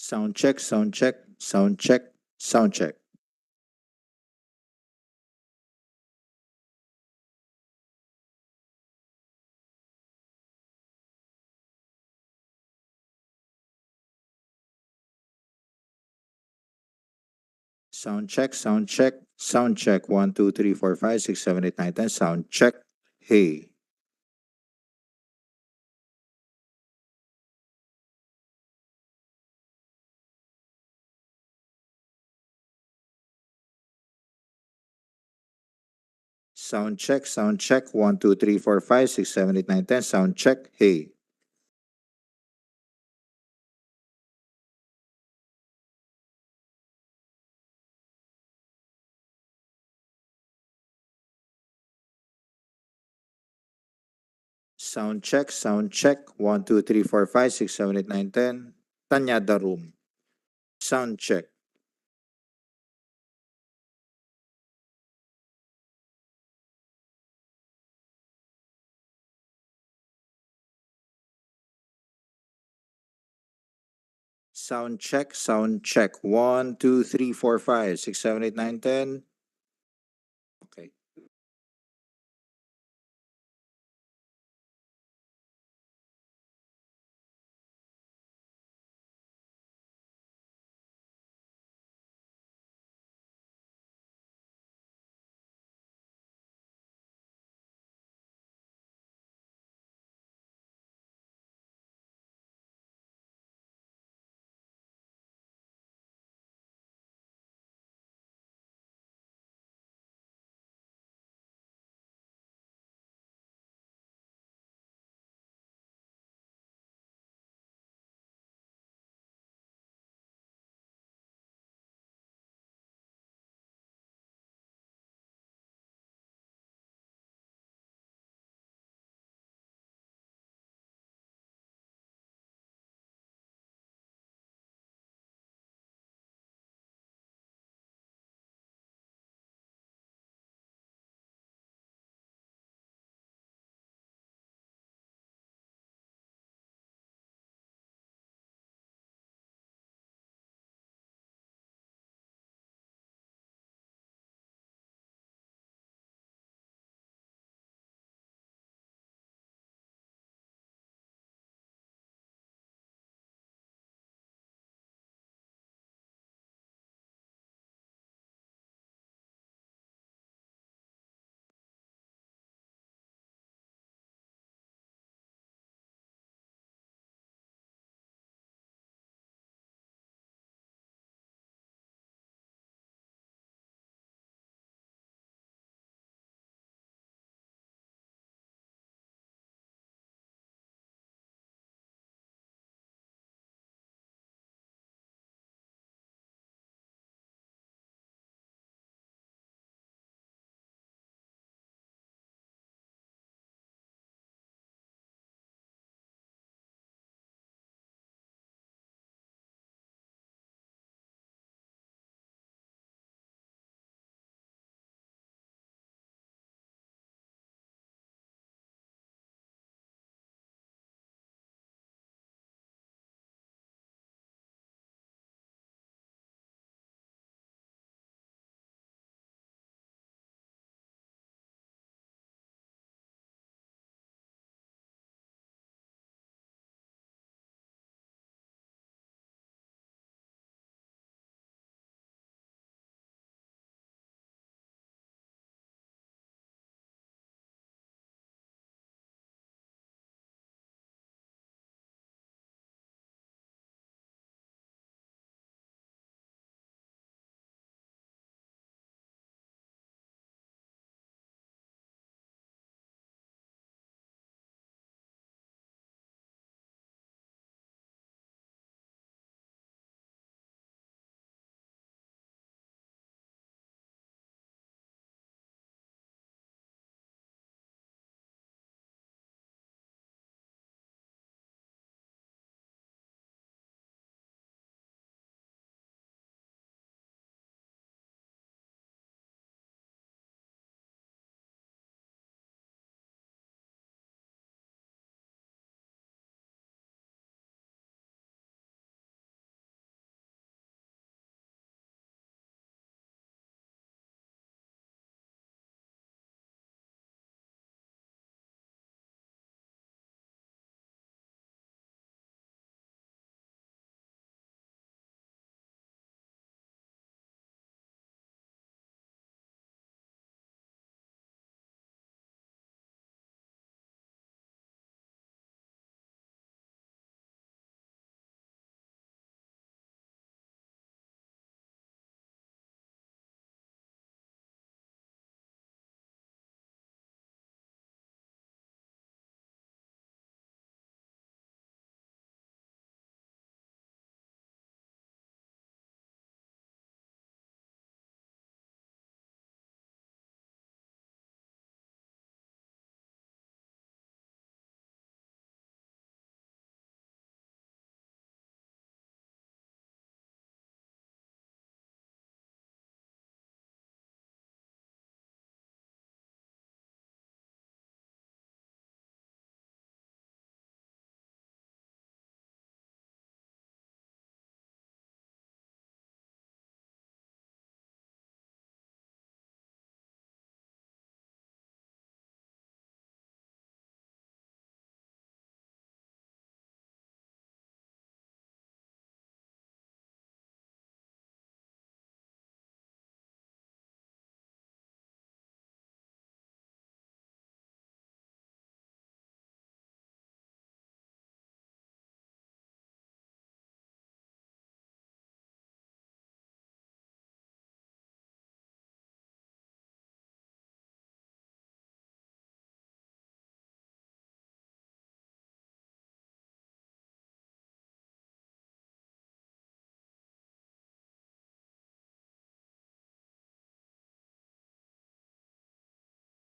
Sound check, sound check, sound check, sound check. Sound check, sound check, sound check. 1, 2, 3, 4, 5, 6, 7, 8, 9, 10. Sound check. Hey. Sound check, sound check. 1, 2, 3, 4, 5, 6, 7, 8, 9, 10. Sound check. Hey. Sound check, sound check. 1, 2, 3, 4, 5, 6, 7, 8, 9, 10. Tanyada room. Sound check. Sound check, sound check. 1, 2, 3, 4, 5, 6, 7, 8, 9, 10. Okay.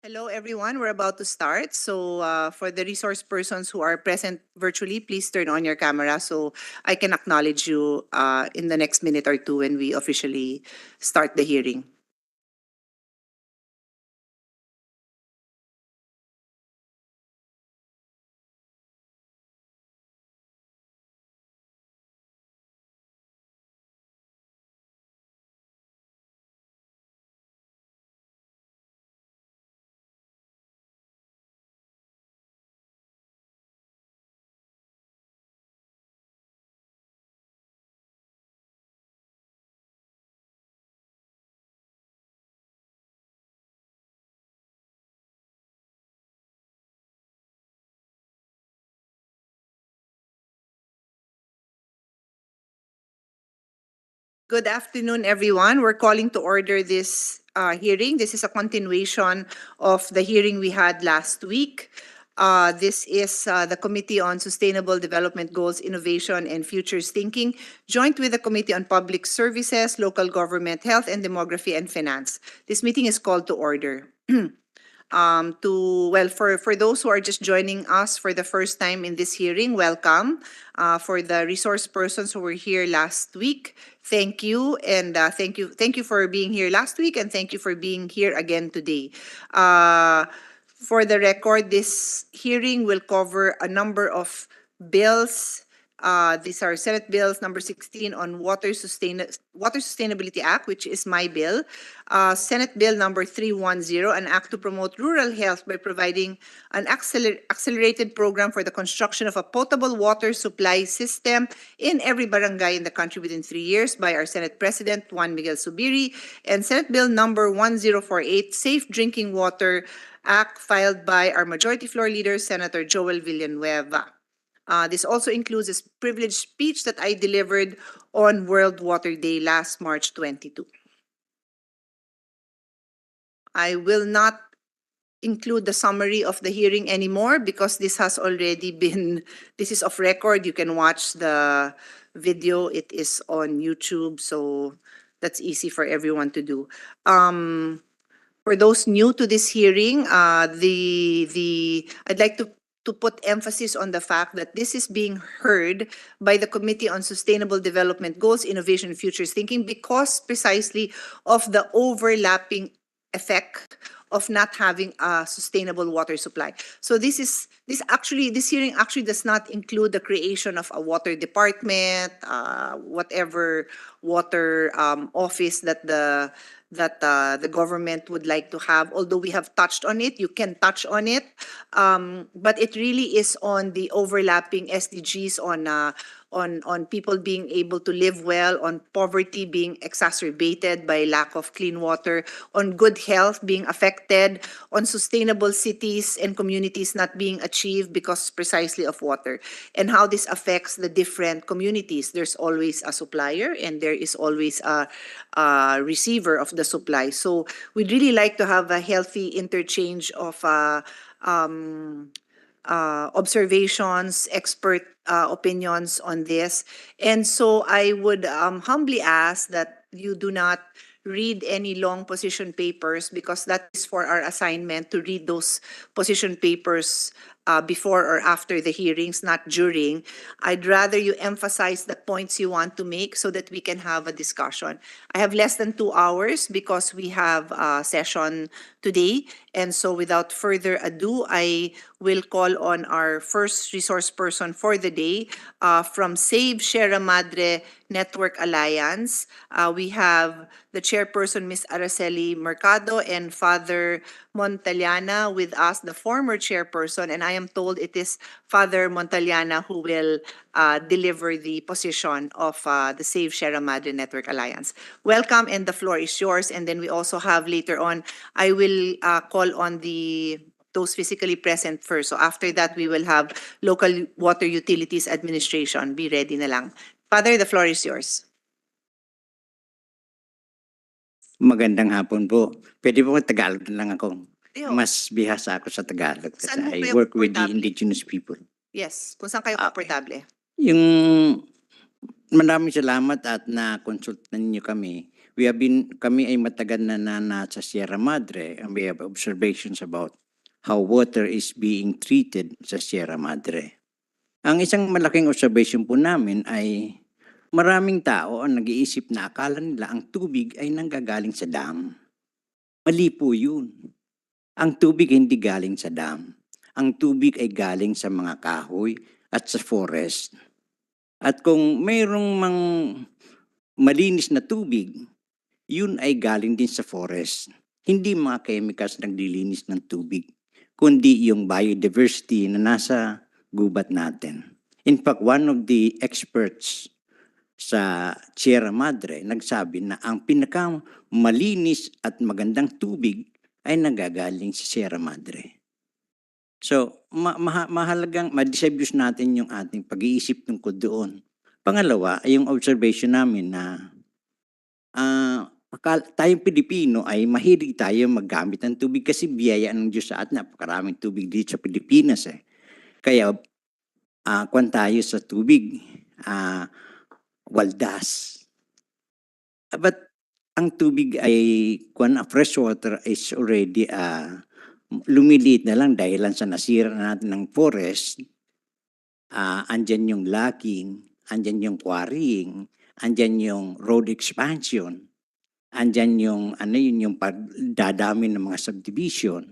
Hello, everyone. We're about to start. So, for the resource persons who are present virtually, please turn on your camera so I can acknowledge you in the next minute or two when we officially start the hearing. Good afternoon, everyone. We're calling to order this hearing. This is a continuation of the hearing we had last week. This is the Committee on Sustainable Development Goals, Innovation, and Futures Thinking, joint with the Committee on Public Services, Local Government, Health and Demography, and Finance. This meeting is called to order. For those who are just joining us for the first time in this hearing, welcome. For the resource persons who were here last week, thank you, and thank you for being here last week, and thank you for being here again today. For the record, this hearing will cover a number of bills. These are Senate Bills number 16 on Water Sustainability Act, which is my bill. Senate Bill number 310, an act to promote rural health by providing an accelerated program for the construction of a potable water supply system in every barangay in the country within 3 years by our Senate President, Juan Miguel Zubiri. And Senate Bill number 1048, Safe Drinking Water Act, filed by our Majority Floor Leader, Senator Joel Villanueva. This also includes this privileged speech that I delivered on World Water Day last March 22. I will not include the summary of the hearing anymore because this has already been, this is off record. You can watch the video. It is on YouTube, so that's easy for everyone to do. For those new to this hearing, I'd like to put emphasis on the fact that this is being heard by the Committee on Sustainable Development Goals, Innovation, and Futures Thinking because precisely of the overlapping effect of not having a sustainable water supply. So this hearing actually does not include the creation of a water department, whatever water office that the government would like to have. Although we have touched on it, you can touch on it, but it really is on the overlapping SDGs on people being able to live well, on poverty being exacerbated by lack of clean water, on good health being affected, on sustainable cities and communities not being achieved because precisely of water, and how this affects the different communities. There's always a supplier and there is always a receiver of the supply. So we'd really like to have a healthy interchange of observations, expert opinions on this. And so I would humbly ask that you do not read any long position papers because that is for our assignment to read those position papers before or after the hearings, not during. I'd rather you emphasize the points you want to make so that we can have a discussion. I have less than 2 hours because we have a session today. And so without further ado, I will call on our first resource person for the day from Save Sierra Madre Network Alliance. We have the chairperson, Ms. Araceli Mercado, and Father Montaliana with us, the former chairperson, and I am told it is Father Montaliana who will deliver the position of the Save Sierra Madre Network Alliance. Welcome, and the floor is yours. And then we also have later on, I will call on those physically present first. So after that, we will have Local Water Utilities Administration. Be ready na lang. Father, the floor is yours. Magandang hapon po. Pwede po Tagalog na lang ako. Ew. Mas bihasa ako sa Tagalog kasi Saan mo I kayo work with the komportable? indigenous people. Yes, kung saan kayo Okay. komportable. Yung maraming salamat at na-consultan niyo kami kami ay matagal na nasa Sierra Madre, and we have observations about how water is being treated sa Sierra Madre. Ang isang malaking observation po namin ay maraming tao ang nag-iisip na akala nila ang tubig ay nanggagaling sa dam. Mali po yun. Ang tubig hindi galing sa dam. Ang tubig ay galing sa mga kahoy at sa forest. At kung mayroong malinis na tubig, yun ay galing din sa forest. Hindi mga chemicals naglilinis ng tubig, kundi yung biodiversity na nasa gubat natin. In fact, one of the experts sa Sierra Madre nagsabi na ang pinakamalinis at magandang tubig ay nagagaling sa Sierra Madre. So, mahalagang ma-disabuse natin yung ating pag-iisip tungkol doon. Pangalawa, ay yung observation namin na tayong Pilipino ay mahilig tayo maggamit ng tubig kasi biyaya ng Diyos sa atin. Napakaraming tubig dito sa Pilipinas eh. Kaya, kwan tayo sa tubig, waldas. But ang tubig ay, fresh water is already lumiliit na lang dahil sa nasira natin ng forest. Andyan yung logging, andyan yung quarrying, andyan yung road expansion, andyan yung yung pagdadami ng mga subdivision.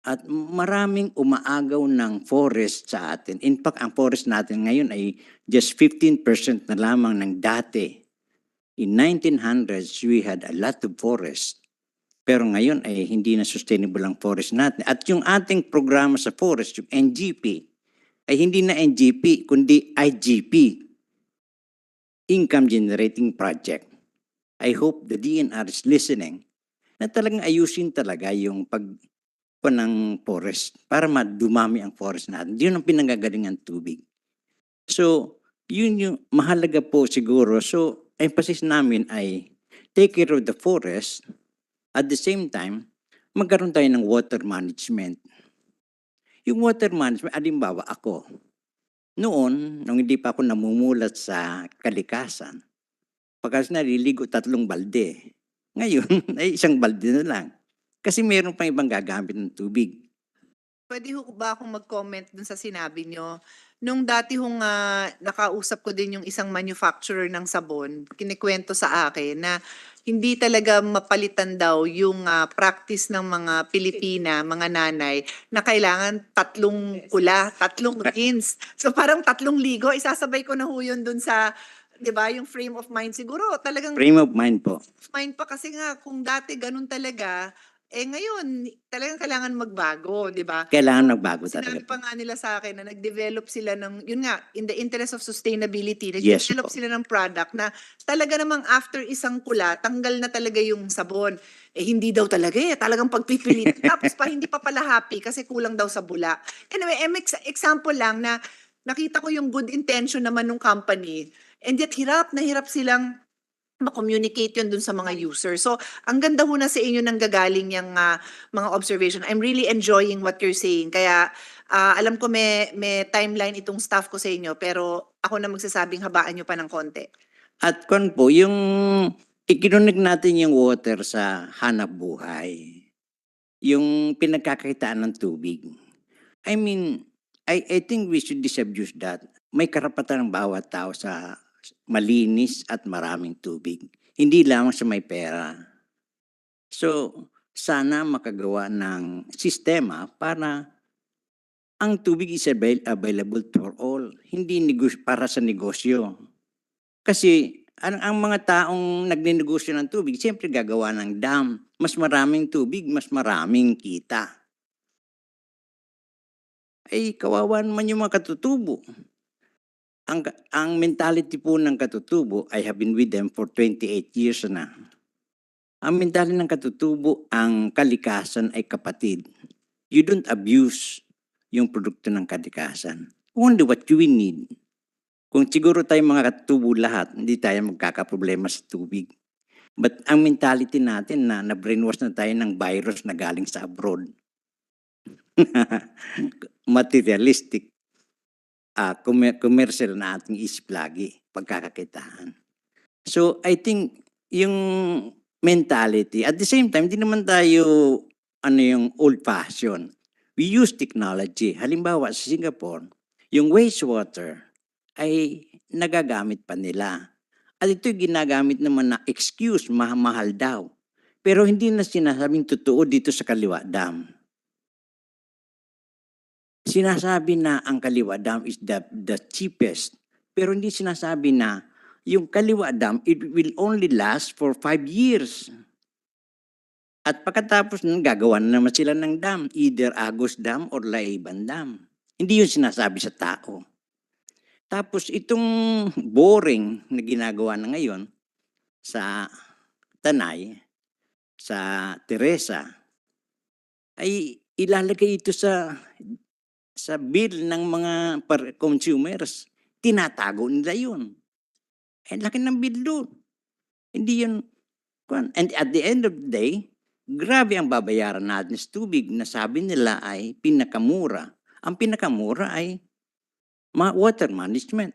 At maraming umaagaw ng forest sa atin. In fact, ang forest natin ngayon ay just 15% na lamang ng dati. In 1900s, we had a lot of forest. Pero ngayon ay hindi na sustainable ang forest natin. At yung ating programa sa forest, yung NGP, ay hindi na NGP, kundi IGP, Income Generating Project. I hope the DNR is listening na talagang ayusin talaga yung ng forest para madumami ang forest natin. Yun ang pinanggagalingan tubig. So, yun yung mahalaga po siguro. So, emphasis namin ay take care of the forest. At the same time, magkaroon tayo ng water management. Yung water management, alimbawa ako, noon, nung hindi pa ako namumulat sa kalikasan, pagkas naliligo 3 balde. Ngayon, ay 1 balde na lang. Kasi meron pang ibang gagamit ng tubig. Pwede ho ba akong mag-comment dun sa sinabi nyo? Nung dati hong nakausap ko din yung isang manufacturer ng sabon, kinikwento sa akin na hindi talaga mapalitan daw yung practice ng mga Pilipina, mga nanay, na kailangan 3 kula, 3 rinse. So parang 3 ligo, isasabay ko na ho yun dun sa, di ba, yung frame of mind siguro. Talagang Frame of mind po. mind pa kasi nga kung dati ganun talaga, ngayon talagang kailangan magbago, di ba? Kailangan magbago Sinabi talaga. pa nga nila sa akin na nag-develop sila ng, yun nga, in the interest of sustainability, Yes nag-develop po. sila ng product na talaga namang after isang kula, tanggal na talaga yung sabon. Hindi daw talaga talagang pagpipilit. Tapos hindi pa pala happy kasi kulang daw sa bula. Anyway, example lang na nakita ko yung good intention naman ng company, and yet hirap na hirap silang ma-communicate yun dun sa mga users. So, ang ganda ho na sa inyo nang gagaling yung mga observation. I'm really enjoying what you're saying. Kaya, alam ko may timeline itong staff ko sa inyo, pero ako na magsasabing habaan nyo pa ng konti. At po, yung ikinunik natin yung water sa hanap buhay. Yung pinagkakakitaan ng tubig. I mean, I think we should disabuse that. May karapatan ng bawat tao sa malinis at maraming tubig. Hindi lamang sa may pera. So, sana makagawa ng sistema para ang tubig is available for all. Hindi para sa negosyo. Kasi ang mga taong nagnenegosyo ng tubig, siyempre gagawa ng dam. Mas maraming tubig, mas maraming kita. Kawawa naman yung mga katutubo. Ang mentality po ng katutubo, I have been with them for 28 years na. Ang mentality ng katutubo, ang kalikasan ay kapatid. You don't abuse yung produkto ng kalikasan. Only what you need. Kung siguro tayong mga katutubo lahat, hindi tayo magkakaproblema sa tubig. But ang mentality natin na brainwash na tayo ng virus na galing sa abroad. Materialistic. Commercial na ating isip lagi, pagkakakitaan. So I think yung mentality. At the same time, hindi naman tayo yung old-fashioned. We use technology. Halimbawa, sa Singapore, yung wastewater ay nagagamit pa nila. At ito ginagamit naman na excuse, mahal daw. Pero hindi na sinasabing totoo dito sa Kaliwa Dam. Sinasabi na ang Kaliwa Dam is the cheapest. Pero hindi sinasabi na yung Kaliwa Dam, it will only last for 5 years. At pagkatapos nun, gagawa na naman sila ng dam, either Agos Dam or Laiban Dam. Hindi yun sinasabi sa tao. Tapos itong boring na ginagawa na ngayon sa Tanay, sa Teresa, ay ilalagay ito sa bill ng mga consumers. Tinatago nila yun. Ay, laki ng bill doon. Hindi yun. And at the end of the day, grabe ang babayaran natin sa tubig na sabi nila ay pinakamura. Ang pinakamura ay water management.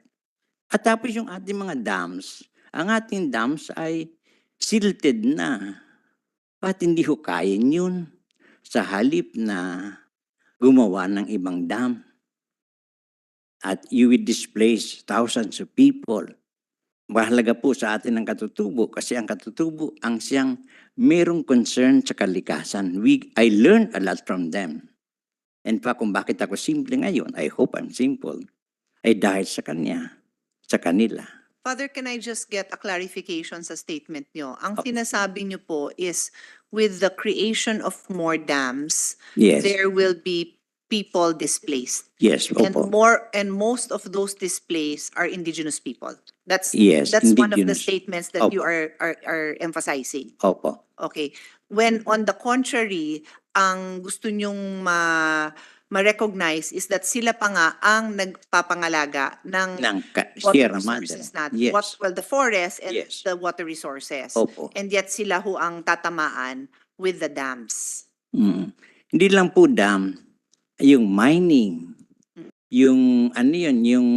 At tapos yung ating mga dams, ang ating dams ay silted na. Ba't hindi hukayin yun sa halip na gumawa ng ibang dam? At you will displace thousands of people. Mahalaga po sa atin ang katutubo kasi ang katutubo ang siyang merong concern sa kalikasan. I learned a lot from them. In fact, kung bakit ako simple ngayon, I hope I'm simple, ay dahil sa kanila. Father, can I just get a clarification sa statement nyo? Ang sinasabi nyo po is with the creation of more dams, Yes, there will be people displaced. yes, And opo. most of those displaced are indigenous people. That's Yes, one of the indigenous. statements that you Opo. are emphasizing. Opo. Okay. When on the contrary, ang gusto nyong ma-recognize is that sila pa nga ang nagpapangalaga ng water Sierra Madre. resources natin. Yes. The forest and Yes. the water resources. Opo. And yet sila ho ang tatamaan with the dams. Hindi lang po dam, yung mining, yung yung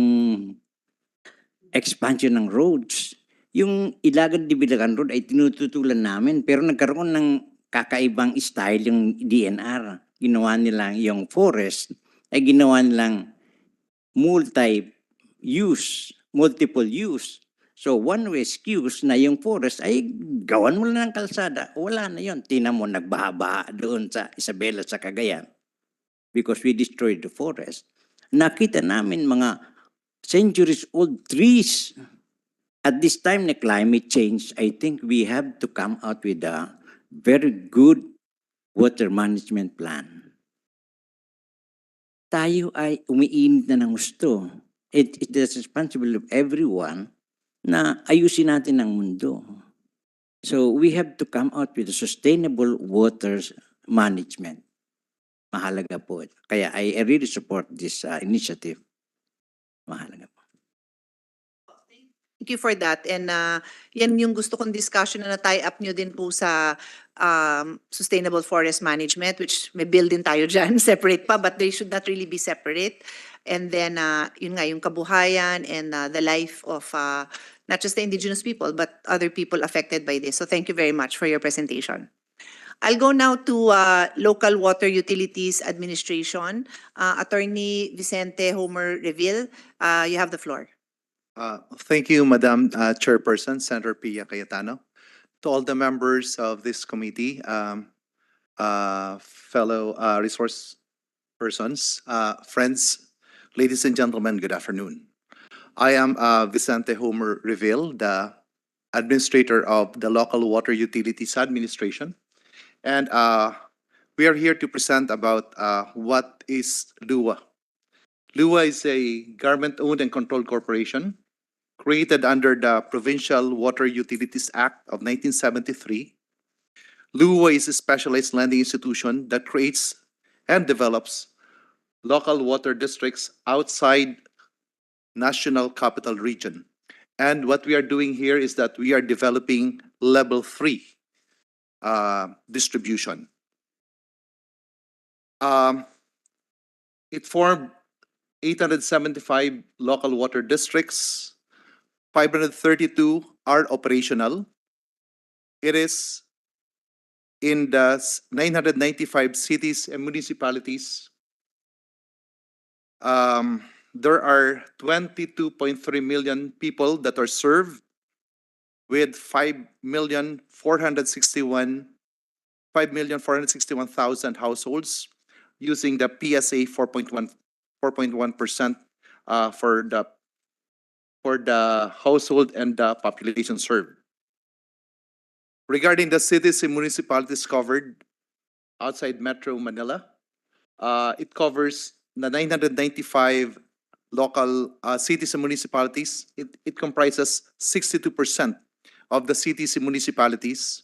expansion ng roads. Yung Ilagan Dibilagan Road ay tinututulan namin pero nagkaroon ng kakaibang style yung DNR. Ginawa nila yung forest ay ginawa nilang multiple use. So one way excuse na yung forest ay gawan mo lang ng kalsada. Wala na yun. Tingnan mo nagbaha-baha doon sa Isabela sa Cagayan because we destroyed the forest. Nakita namin mga centuries-old trees. At this time na climate change, I think we have to come out with a very good water management plan. Tayo ay umiinit na ng gusto. It is the responsibility of everyone na ayusin natin ang mundo. So we have to come out with a sustainable water management. Mahalaga po. Kaya I really support this initiative. Mahalaga po. Thank you for that. And yan yung gusto kong discussion na tie up nyo din po sa sustainable forest management, which may bill din tayo dyan, separate pa, but they should not really be separate. And then yun nga, yung kabuhayan and the life of not just the indigenous people, but other people affected by this. So thank you very much for your presentation. I'll go now to Local Water Utilities Administration. Attorney Vicente Homer Reville, you have the floor. Thank you, Madam Chairperson, Senator Pia Cayetano. To all the members of this committee, fellow resource persons, friends, ladies and gentlemen, good afternoon. I am Vicente Homer Reville, the Administrator of the Local Water Utilities Administration. And we are here to present about what is LUWA. LUWA is a government-owned and controlled corporation created under the Provincial Water Utilities Act of 1973. LUWA is a specialized lending institution that creates and develops local water districts outside National Capital Region. And what we are doing here is that we are developing level 3 distribution. It formed 875 local water districts. 532 are operational. it is in the 995 cities and municipalities. There are 22.3 million people that are served with 5,461,000 households using the PSA 4.1% for the household and the population served. Regarding the cities and municipalities covered outside Metro Manila, it covers the 995 local cities and municipalities. It comprises 62% of the cities and municipalities,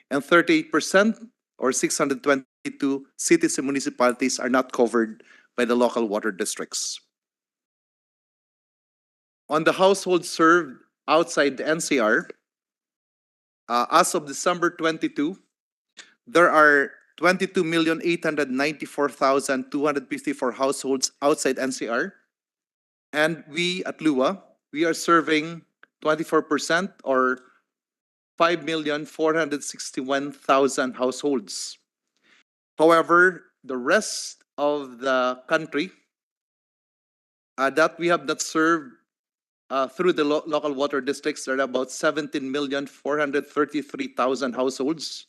and 38% or 622 cities and municipalities are not covered by the local water districts. On the households served outside the NCR, as of December 22, there are 22,894,254 households outside NCR. And we at LUA, we are serving 24% or 5,461,000 households. However, the rest of the country that we have not served through the local water districts are about 17,433,000 households,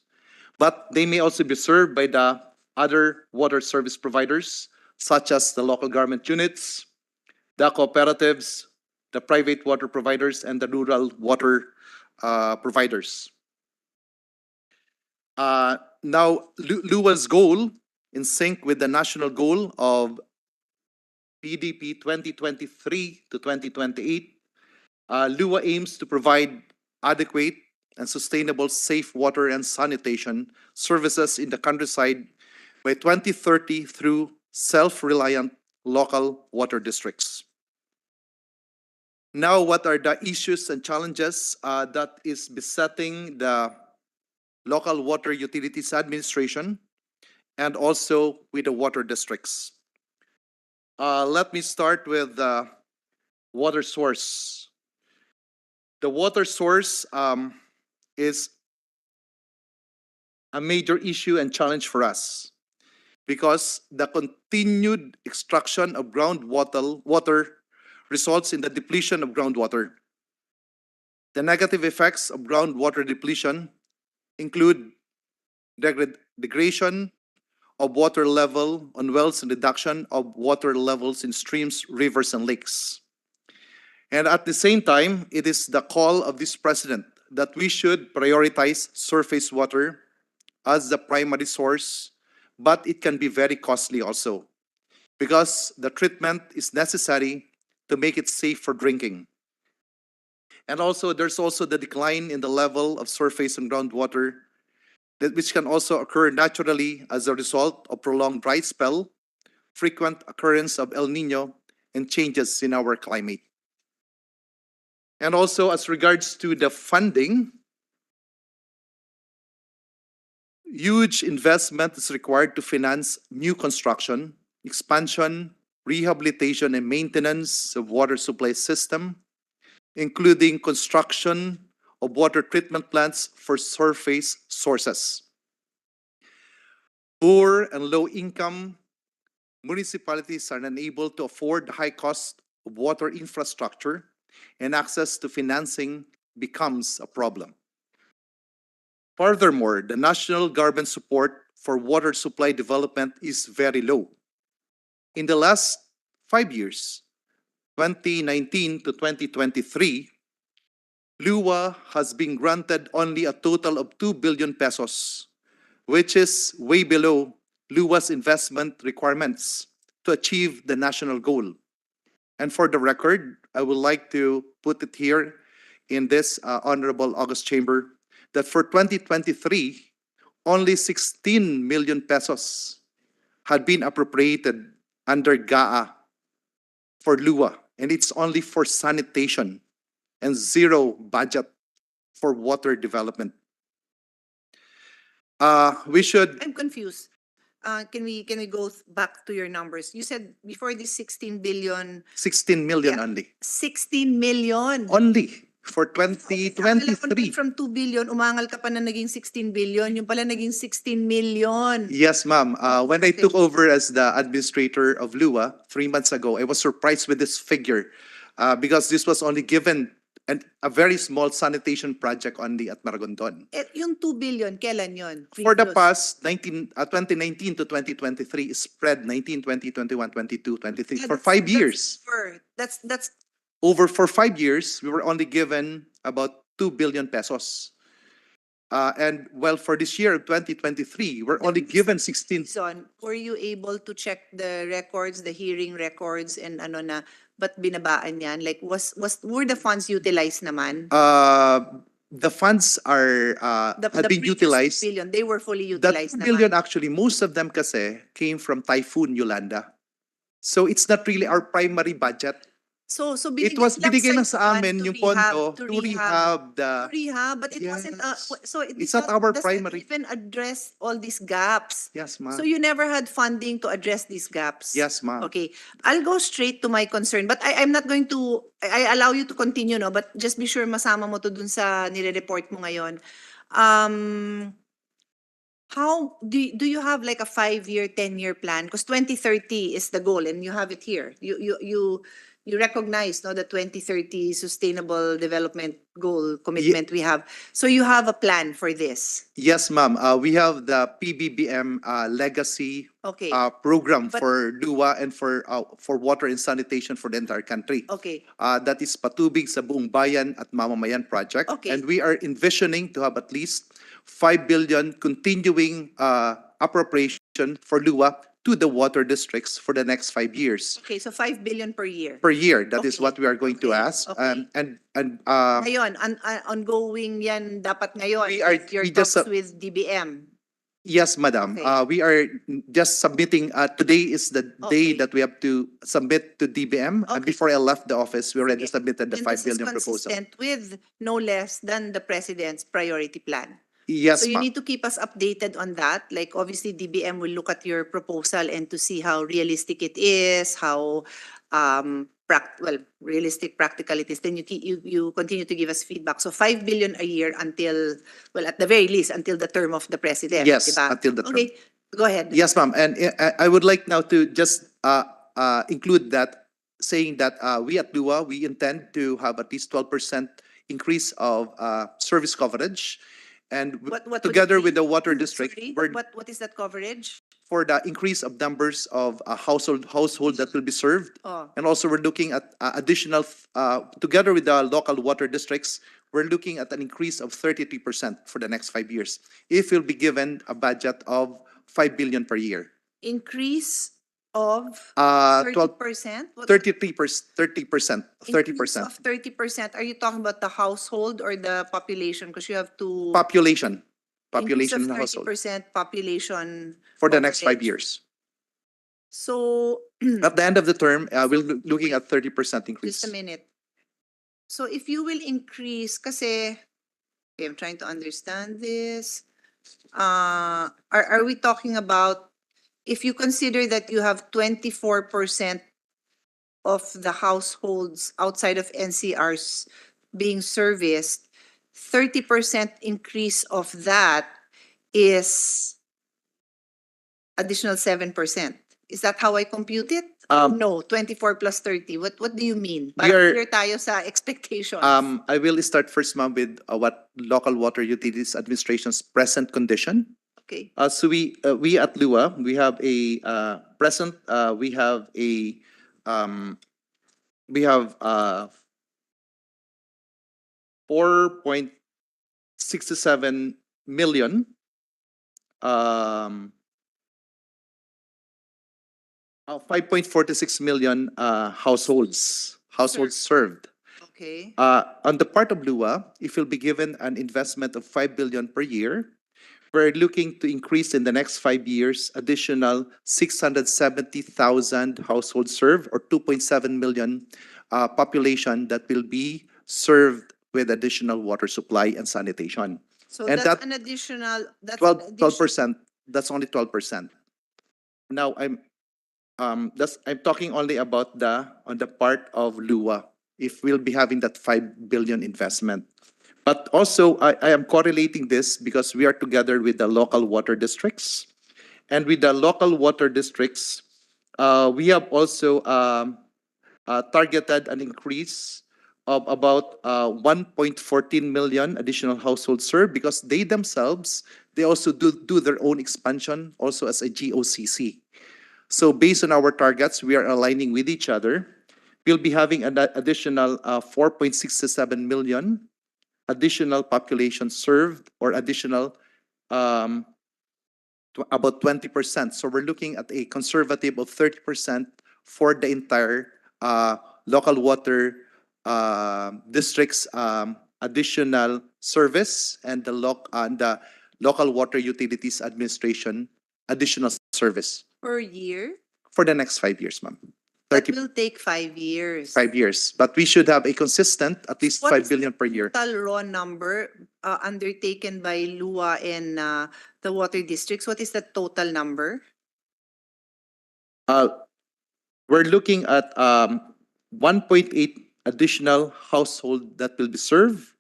but they may also be served by the other water service providers, such as the local government units, the cooperatives, the private water providers, and the rural water providers. Now, LUA's goal, in sync with the national goal of PDP 2023 to 2028, LUA aims to provide adequate and sustainable safe water and sanitation services in the countryside by 2030 through self-reliant local water districts. Now, what are the issues and challenges that is besetting the local water utilities administration and also with the water districts? Let me start with the water source. The water source is a major issue and challenge for us because the continued extraction of groundwater results in the depletion of groundwater. The negative effects of groundwater depletion include degradation of water level on wells and reduction of water levels in streams, rivers, and lakes. And at the same time, it is the call of this president that we should prioritize surface water as the primary source, but it can be very costly also because the treatment is necessary to make it safe for drinking. And also, there's also the decline in the level of surface and groundwater, which can also occur naturally as a result of prolonged dry spell, frequent occurrence of El Nino, and changes in our climate. And also, as regards to the funding, huge investment is required to finance new construction, expansion, rehabilitation, and maintenance of water supply system, including construction of water treatment plants for surface sources. Poor and low-income municipalities are unable to afford the high cost of water infrastructure, and access to financing becomes a problem. Furthermore, the national government support for water supply development is very low. In the last 5 years, 2019 to 2023, LUA has been granted only a total of 2 billion pesos, which is way below LUA's investment requirements to achieve the national goal. And for the record, I would like to put it here in this Honorable August Chamber that for 2023, only 16 million pesos had been appropriated under GAA for LUA, and it's only for sanitation and zero budget for water development. We should I'm confused. Can we go back to your numbers? You said before this 16 billion, 16 million Yeah. only. 16 million. Only. for Akala ko 2023. from 2 billion, umangal ka pa na naging 16 billion. Yung pala naging 16 million. Yes, ma'am. When I Okay. took over as the administrator of LUA 3 months ago, I was surprised with this figure because this was only given a very small sanitation project only at Maragondon. Eh, yung 2 billion, kailan yun? For the Previous. past 2019 to 2023 is spread 19, 20, 21, 22, 23 Yeah, for that's- 5 years. That's Over for 5 years, we were only given about 2 billion pesos. And well, for this year, 2023, we're only given 16. reason. Were you able to check the records, the hearing records, and ano na, ba't binabaan yan? Like, were the funds utilized naman? The funds are have been previous utilized. 2 billion, they were fully The utilized 2 billion naman. actually, most of them kasi came from Typhoon Yolanda. So it's not really our primary budget. So It was binigay lang sa yan amin to yung rehab- pondo to to to rehab the. rehab, but it wasn't, Yes. so it It's not our doesn't primary. even address all these gaps. Yes, So ma'am. you never had funding to address these gaps? Yes, ma'am. Okay, I'll go straight to my concern, but I'm not going to, I allow you to continue, no? But just be sure masama mo to dun sa nire-report mo ngayon. How, do you have like a 5-year, 10-year plan? Because 2030 is the goal and you have it here. You recognize, no, the 2030 sustainable development goal commitment we have. So you have a plan for this. Yes, ma'am. We have the PBBM legacy Okay, program But- for DUA and for water and sanitation for the entire country. okay. That is Patubig sa Buong Bayan at Mamamayan project. Okay. And we are envisioning to have at least 5 billion continuing appropriation for LUA to the water districts for the next 5 years. Okay, so 5 billion per year. Per year, that is Okay. what we are going to Okay. ask. Okay. And Ngayon, ongoing yan dapat ngayon. We are- with your we just, talks with DBM. yes, madam. Okay. We are just submitting, today is the day Okay. that we have to submit to DBM. And Okay. before I left the office, we already Sige. submitted the And 5 this is billion proposal. consistent with no less than the president's priority plan. Yes, So you ma'am. need to keep us updated on that. Like obviously DBM will look at your proposal and to see how realistic it is, how realistic, practical it is. Then you continue to give us feedback. So 5 billion a year until, well, at the very least, until the term of the president. Yes, diba? until the term. Okay, go ahead. Yes, ma'am. And I would like now to just include that, saying that we at LUA, we intend to have at least 12% increase of service coverage. And What would together it with be? the water district, Sorry, we're what is that coverage? for the increase of numbers of household that will be served. Oh, And also, we're looking at additional, together with the local water districts, we're looking at an increase of 33% for the next 5 years, if we'll be given a budget of 5 billion per year. increase of 12, 30%? What- 30%, 30%, Increase 30%. of 30%. Are you talking about the household or the population? Because you have to. Population, Increase population of in the household 30% population. for the next 5 coverage. years. So, At the end of the term, we're looking at 30% increase. just a minute. So if you will increase, kasi, okay, I'm trying to understand this. Are we talking about, if you consider that you have 24% of the households outside of NCRs being serviced, 30% increase of that is additional 7%. Is that how I compute it? No, 24 plus 30. What do you mean? We Para are- clear tayo sa expectations. I will start first, ma'am, with what Local Water Utilities Administration's present condition. Okay. So we at LUA, we have a present, we have a, we have 4.67 million 5.46 million households served. Okay. On the part of LUA, if you'll be given an investment of 5 billion per year, we're looking to increase in the next 5 years additional 670,000 households served, or 2.7 million population that will be served with additional water supply and sanitation. So And that's that- an additional, that's 12%. That's only 12%. Now I'm talking only about on the part of LUA. if we'll be having that 5 billion investment. But also, I am correlating this because we are together with the local water districts. And with the local water districts, we have also targeted an increase of about 1.14 million additional households served because they themselves, they also do their own expansion also as a GOCC. So based on our targets, we are aligning with each other. We'll be having an additional 4.67 million additional population served or additional about 20%. So we're looking at a conservative of 30% for the entire local water districts additional service and the local water utilities administration additional service Per year? for the next 5 years, ma'am. That 30 will take 5 years. 5 years. But we should have a consistent at least What 5 is billion per year. Total raw number undertaken by LUA and the water districts. What is the total number? We're looking at 1.8 additional household that will be served.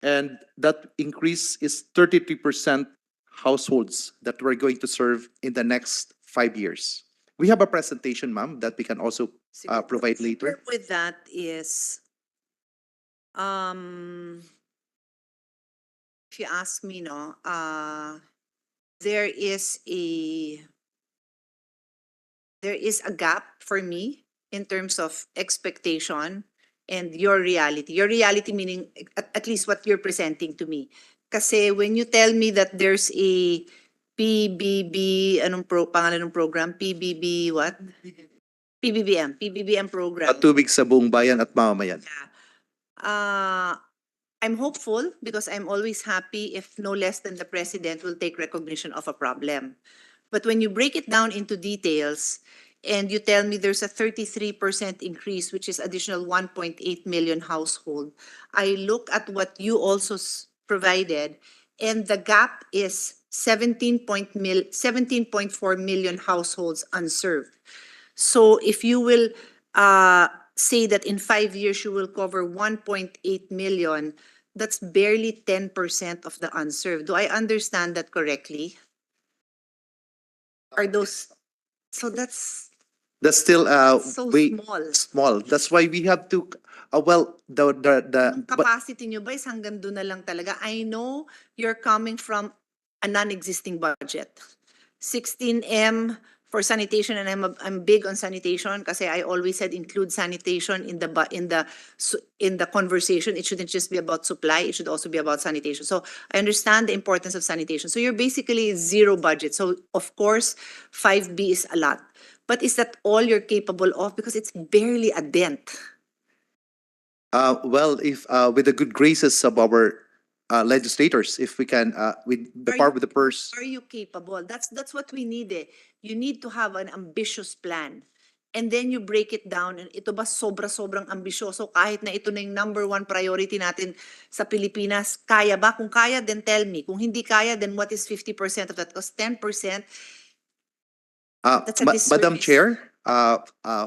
And that increase is 33% households that we're going to serve in the next 5 years. We have a presentation, ma'am, that we can also Sige. provide later. With that is, if you ask me, no, there is a gap for me in terms of expectation and your reality. Your reality meaning at least what you're presenting to me. Kasi when you tell me that there's a PBB, pangalan ng program? PBB what? PBBM program. Patubig sa buong bayan at mamamayan. I'm hopeful because I'm always happy if no less than the president will take recognition of a problem. But when you break it down into details and you tell me there's a 33% increase, which is additional 1.8 million household, I look at what you also provided and the gap is 17.4 million households unserved. So if you will say that in 5 years you will cover 1.8 million, that's barely 10% of the unserved. Do I understand that correctly? Are those, so that's still so way small. small. That's why we have to well the Yung capacity nyo ba is hanggang doon na lang talaga? I know you're coming from a non-existing budget. 16M for sanitation, and I'm big on sanitation kasi I always said include sanitation in the conversation. It shouldn't just be about supply, it should also be about sanitation. So I understand the importance of sanitation. So you're basically zero budget. So of course 5B is a lot. But is that all you're capable of? Because it's barely a dent. well, if with the good graces of our legislators, if we can with the Are with the purse. Are you capable? That's what we need eh. You need to have an ambitious plan. And then you break it down and ito ba sobrang ambisyoso kahit na ito na yung number one priority natin sa Pilipinas. Kaya ba? Kung kaya, then tell me. Kung hindi kaya, then what is 50% of that? Because 10%, that's a Madam disservice. Chair,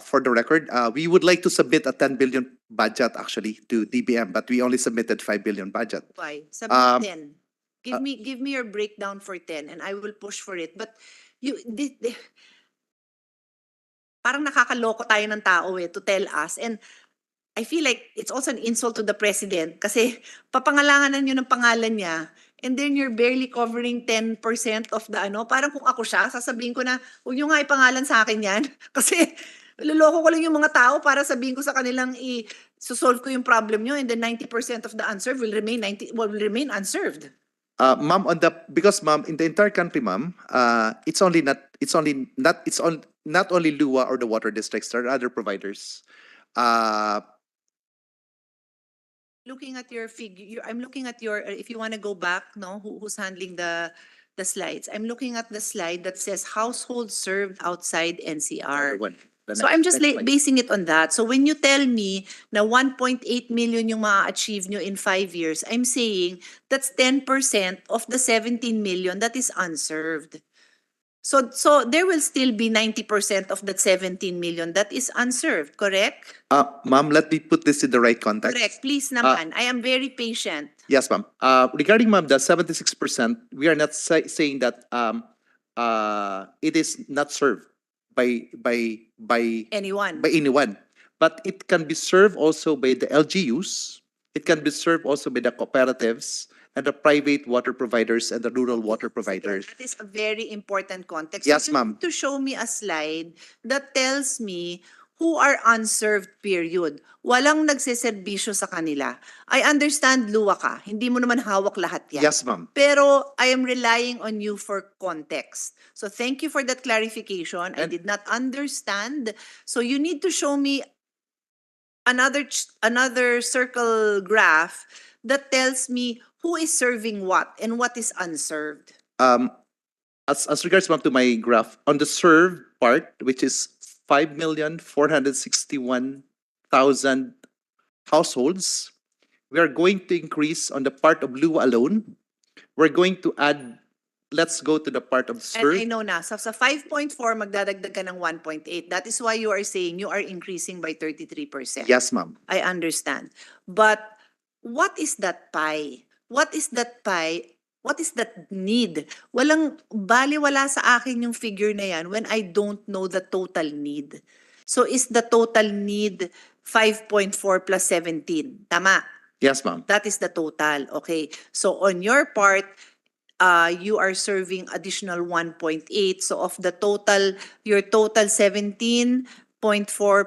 for the record, we would like to submit a 10 billion budget actually to DBM, but we only submitted 5 billion budget. Why? Submit 10. Um, Give me your breakdown for 10 and I will push for it. But parang nakakaloko tayo ng tao eh to tell us. And I feel like it's also an insult to the president kasi papangalanganan nyo ng pangalan niya and then you're barely covering 10% of the parang kung ako siya, sasabihin ko na, huwag nyo nga ipangalan sa akin yan. Kasi luloko ko lang yung mga tao para sabihin ko sa kanilang solve ko yung problem nyo and then 90% of the unserved will remain unserved. Ma'am, because ma'am, in the entire country, ma'am, it's not only LUA or the water districts. There are other providers. Looking at your figure, I'm looking at your. If you want to go back, no, who's handling the slides? I'm looking at the slide that says households served outside NCR. So I'm just basing it on that. So when you tell me na 1.8 million yung ma-achieve nyo in 5 years, I'm saying that's 10% of the 17 million that is unserved. So there will still be 90% of that 17 million that is unserved, correct? Ma'am, let me put this in the right context. Correct. Please naman. I am very patient. Yes, ma'am. Regarding, ma'am, the 76%, we are not saying that it is not served by Anyone. anyone, but it can be served also by the LGUs. It can be served also by the cooperatives and the private water providers and the rural water providers. That is a very important context. Yes, So you ma'am. need to show me a slide that tells me who are unserved, period. Walang nagseserbisyo sa kanila. I understand luwa ka. Hindi mo naman hawak lahat yan. Yes, ma'am. Pero I am relying on you for context. So thank you for that clarification. I And- did not understand. So you need to show me another circle graph that tells me who is serving what and what is unserved. As regards, ma'am, to my graph, on the served part, which is 5,461,000 households, we are going to increase on the part of Lua alone. We're going to add, let's go to the part of And I served. know na, sa 5.4, magdadagdag ka ng 1.8. That is why you are saying you are increasing by 33%. Yes, ma'am. I understand. But what is that pie? What is that pie? What is that need? Wala sa akin yung figure na yan when I don't know the total need. So is the total need 5.4 plus 17? Tama. Yes, ma'am. That is the total. Okay. So on your part, you are serving additional 1.8. So of the total, your total 17.4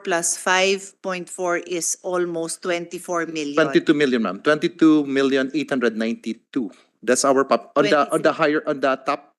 plus 5.4 is almost 24 million. 22 million, ma'am. 22,892,000. That's our on the higher, on the top.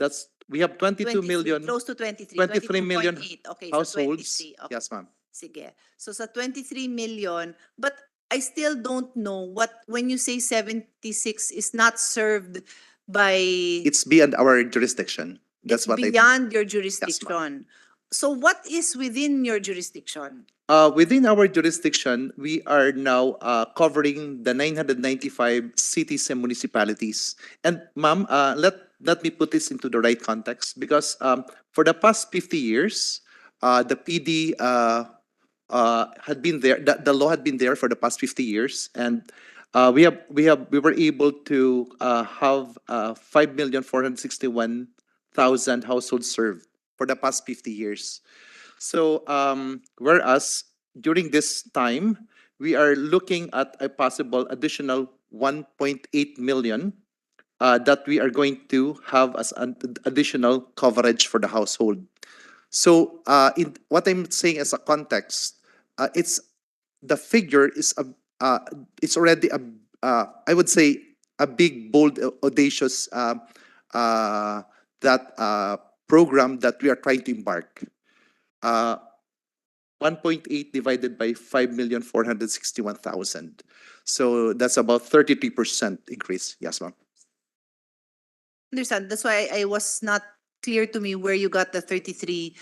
That's, we have 22 million. Close to 23. 23 million 22.8. Okay, households. so 23. Okay. Yes, ma'am. Sige. So sa 23 million, but I still don't know what, when you say 76 is not served by, It's beyond our jurisdiction. That's it's what I. beyond your jurisdiction. So what is within your jurisdiction? Within our jurisdiction, we are now covering the 995 cities and municipalities. And ma'am, let me put this into the right context, because for the past 50 years, the PD had been there. The law had been there for the past 50 years, and we were able to have 5,461,000 households served for the past 50 years. So, whereas during this time, we are looking at a possible additional 1.8 million that we are going to have as an additional coverage for the household. So, in what I'm saying as a context, it's the figure is it's already I would say a big, bold, audacious program that we are trying to embark. 1.8 divided by 5,461,000. So that's about 33% increase. Yes, ma'am. Understand. That's why I was not clear to me where you got the 33%.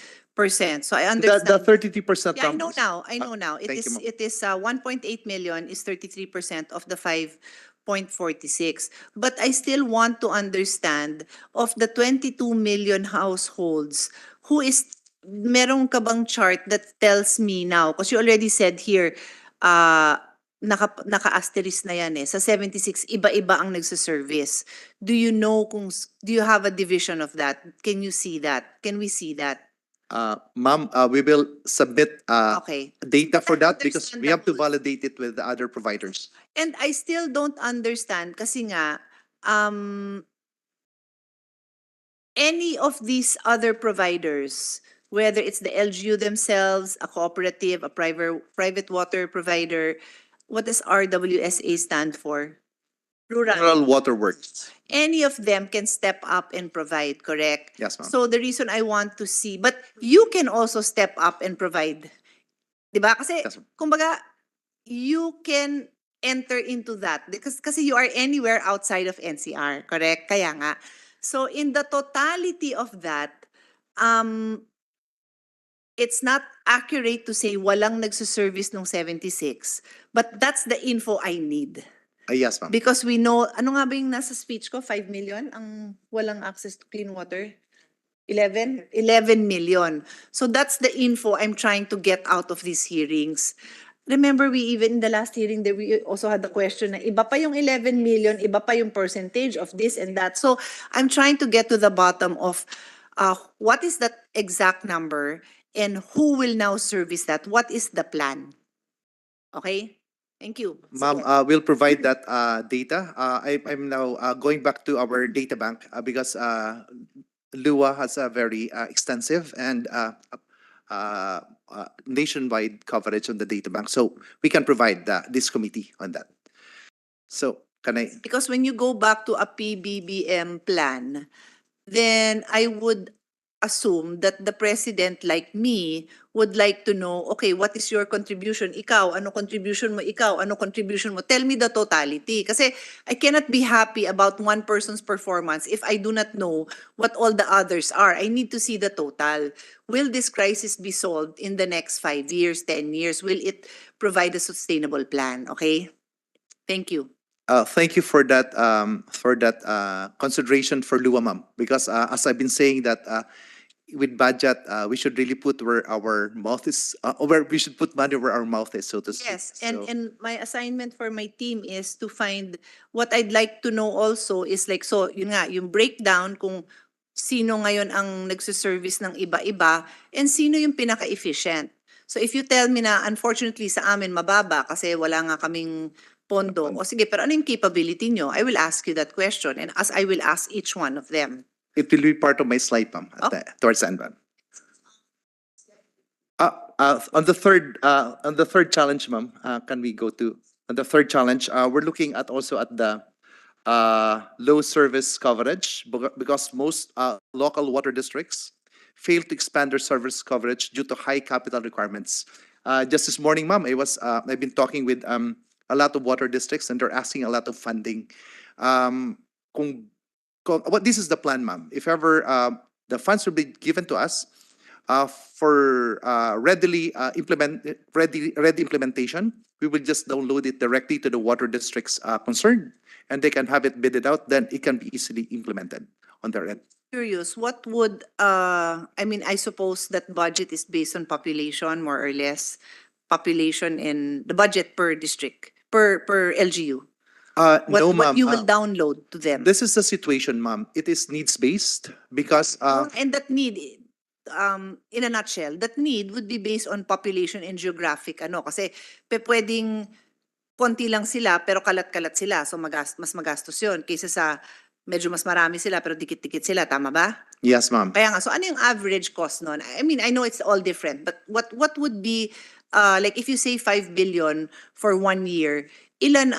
So I The understand. 33%. Yeah, I know now. I know now. thank you, ma'am. It is 1.8 million is 33% of the 5.46. But I still want to understand of the 22 million households, who is, merong ka bang chart that tells me now? Because you already said here, naka-asterisk na yan eh. Sa 76, iba-iba ang nagsaservice. Do you have a division of that? Can you see that? Can we see that? Ma'am, we will submit Okay. data for that because we have to Understandable. validate it with the other providers. And I still don't understand kasi nga, any of these other providers, whether it's the LGU themselves, a cooperative, a private water provider, what does RWSA stand for? Rural Water Works. Any of them can step up and provide, correct? Yes, ma'am. So the reason I want to see, but you can also step up and provide. Diba? Kasi, Yes, ma'am. kumbaga, you can enter into that because kasi you are anywhere outside of NCR, correct? Kaya nga. So in the totality of that, it's not accurate to say walang nagsuservice nung 76, but that's the info I need. Yes, ma'am. Because we know, ano nga ba yung nasa speech ko? 5 million ang walang access to clean water? 11 million. So that's the info I'm trying to get out of these hearings. Remember, we even in the last hearing that we also had the question na iba pa yung 11 million, iba pa yung percentage of this and that. So I'm trying to get to the bottom of what is that exact number and who will now service that? What is the plan? Okay? Thank you. Ma'am, Sige. we'll provide that data. I'm now going back to our data bank because LUA has a very extensive and nationwide coverage on the data bank. So we can provide this committee on that. So can I? Because when you go back to a PBBM plan, then I would assume that the president, like me, would like to know, okay, what is your contribution? Ikaw, ano contribution mo? Ikaw, ano contribution mo? Tell me the totality. Kasi I cannot be happy about one person's performance if I do not know what all the others are. I need to see the total. Will this crisis be solved in the next 5 years, 10 years? Will it provide a sustainable plan? Okay? Thank you. Thank you for that consideration for LUA, ma'am. Because as I've been saying that with budget, we should really put where our mouth is, where we should put money where our mouth is, so to speak. Yes, and So- and my assignment for my team is to find what I'd like to know also is like, so yun nga, yung breakdown kung sino ngayon ang nagsiservice ng iba-iba and sino yung pinaka-efficient. So if you tell me na unfortunately sa amin mababa kasi wala nga kaming pondo, o sige, pero ano yung capability nyo? I will ask you that question and as I will ask each one of them. It will be part of my slide, ma'am, at towards the end, ma'am. On the third challenge, ma'am, can we go to on the third challenge? We're looking at also at the low service coverage because most local water districts fail to expand their service coverage due to high capital requirements. Just this morning, ma'am, I've been talking with a lot of water districts and they're asking a lot of funding. What this is the plan, ma'am. If ever the funds will be given to us for ready implementation, we will just download it directly to the water districts concerned, and they can have it bidded out. Then it can be easily implemented on their end. Curious, what would, I mean, I suppose that budget is based on population, more or less, population in the budget per district, per LGU. No, What ma'am. you will download to them. This is the situation, ma'am. It is needs based because And that need, in a nutshell, that need would be based on population and geographic, ano, kasi pwedeng konti lang sila pero kalat-kalat sila, so mas magastos yun kaysa sa medyo mas marami sila pero dikit-dikit sila, tama ba? yes, ma'am. Kaya nga, so ano yung average cost nun? I mean, I know it's all different, but what would be, like if you say 5 billion for 1 year, ilan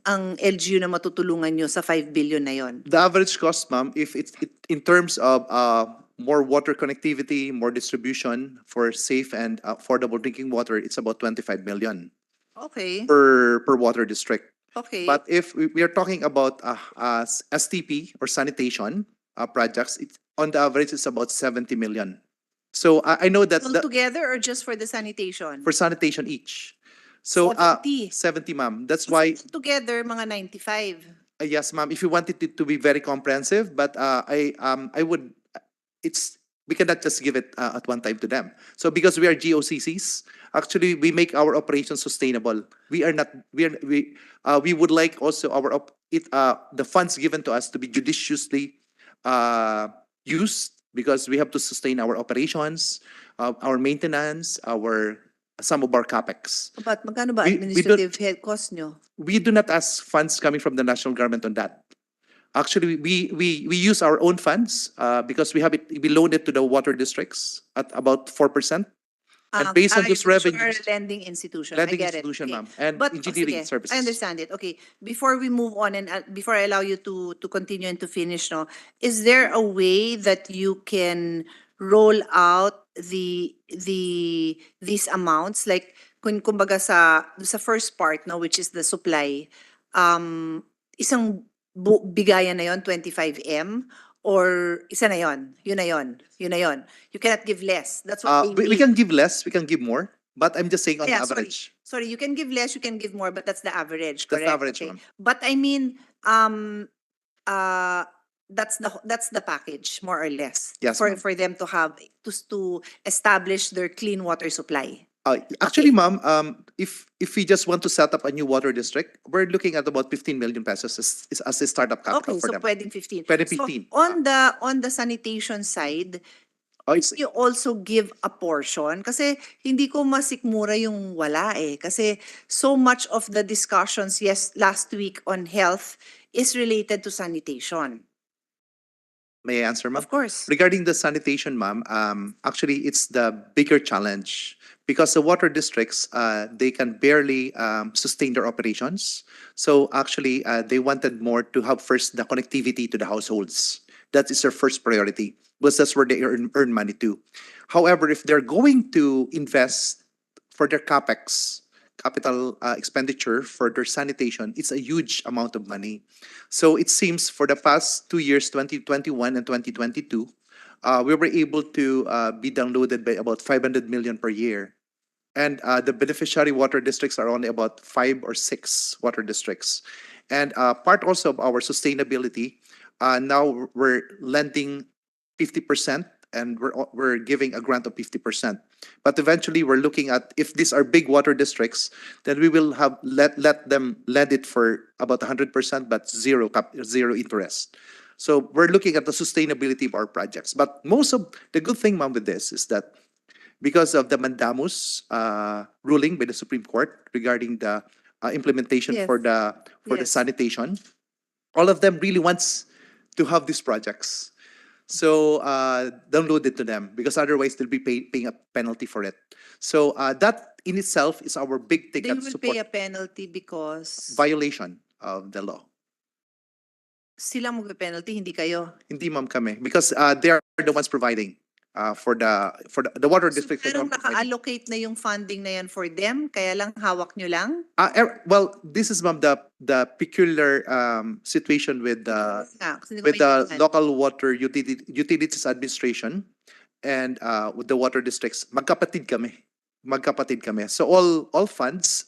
ang LGU na matutulungan nyo sa 5 billion na yon? The average cost, ma'am, if it's in terms of more water connectivity, more distribution for safe and affordable drinking water, it's about 25 million Okay, per water district. okay. But if we are talking about STP or sanitation projects, it's on the average it's about 70 million. So I know that All together or just for the sanitation? for sanitation each. So 70. 70, ma'am. That's why Together, mga 95. yes, ma'am. If you wanted it to be very comprehensive, but I would we cannot just give it at one time to them. So because we are GOCCs, actually we make our operations sustainable. We would like also the funds given to us to be judiciously used because we have to sustain our operations, our maintenance, some of our capex. But magkano ba We administrative head cost nyo? We do not ask funds coming from the national government on that. Actually, we use our own funds because we loan it to the water districts at about 4%. And based on those You are revenues, a lending institution. lending I get institution, it. ma'am, and But, engineering sige, services. I understand it. Okay. Before we move on and before I allow you to continue and to finish, no, is there a way that you can roll out these amounts like kumbaga sa first part, no, which is the supply, isang bigayan na yon 25 M or isa na yon, yun na yon, yun na yon. You cannot give less. That's what they We mean. can give less, we can give more, but I'm just saying on Yeah, average. Sorry, you can give less, you can give more, but that's the average, That's correct? the average, Okay. ma'am. But I mean, uh, that's the package, more or less. Yes, For ma'am. them to have to establish their clean water supply. Actually, Okay. ma'am, if we just want to set up a new water district, we're looking at about 15 million pesos as a startup capital Okay, for so them. pwedeng 15. Pwede So 15. on the sanitation side, It's you also give a portion? Kasi hindi ko masikmura yung wala eh. Kasi so much of the discussions last week on health is related to sanitation. May I answer, ma'am? Of course. Regarding the sanitation, ma'am, actually, it's the bigger challenge because the water districts, they can barely sustain their operations. So actually, they wanted more to have first the connectivity to the households. That is their first priority because that's where they earn money too. However, if they're going to invest for their capex, capital expenditure for their sanitation, it's a huge amount of money. So it seems for the past 2 years, 2021 and 2022, we were able to be downloaded by about 500 million per year. And the beneficiary water districts are only about 5 or 6 water districts. And part also of our sustainability, now we're lending 50% and we're giving a grant of 50%. But eventually we're looking at if these are big water districts, then we will have let them lend it for about 100%, but zero interest. So we're looking at the sustainability of our projects. But most of the good thing, ma'am, with this is that because of the mandamus ruling by the Supreme Court regarding the implementation Yes. for the Yes. sanitation, all of them really wants to have these projects. So download it to them because otherwise they'll be paying a penalty for it. So that in itself is our big They ticket will support pay a penalty because violation of the law. sila magpe-penalty, hindi kayo. Hindi, ma'am, kami because they are the ones providing for the water So district. parang naka-allocate na yung funding na yan for them, kaya lang hawak nyo lang? Well, this is, ma'am, the peculiar situation with Nga, kasi hindi ko with the maintindihan. local water utilities administration and with the water districts. Magkapatid kami. Magkapatid kami. So all funds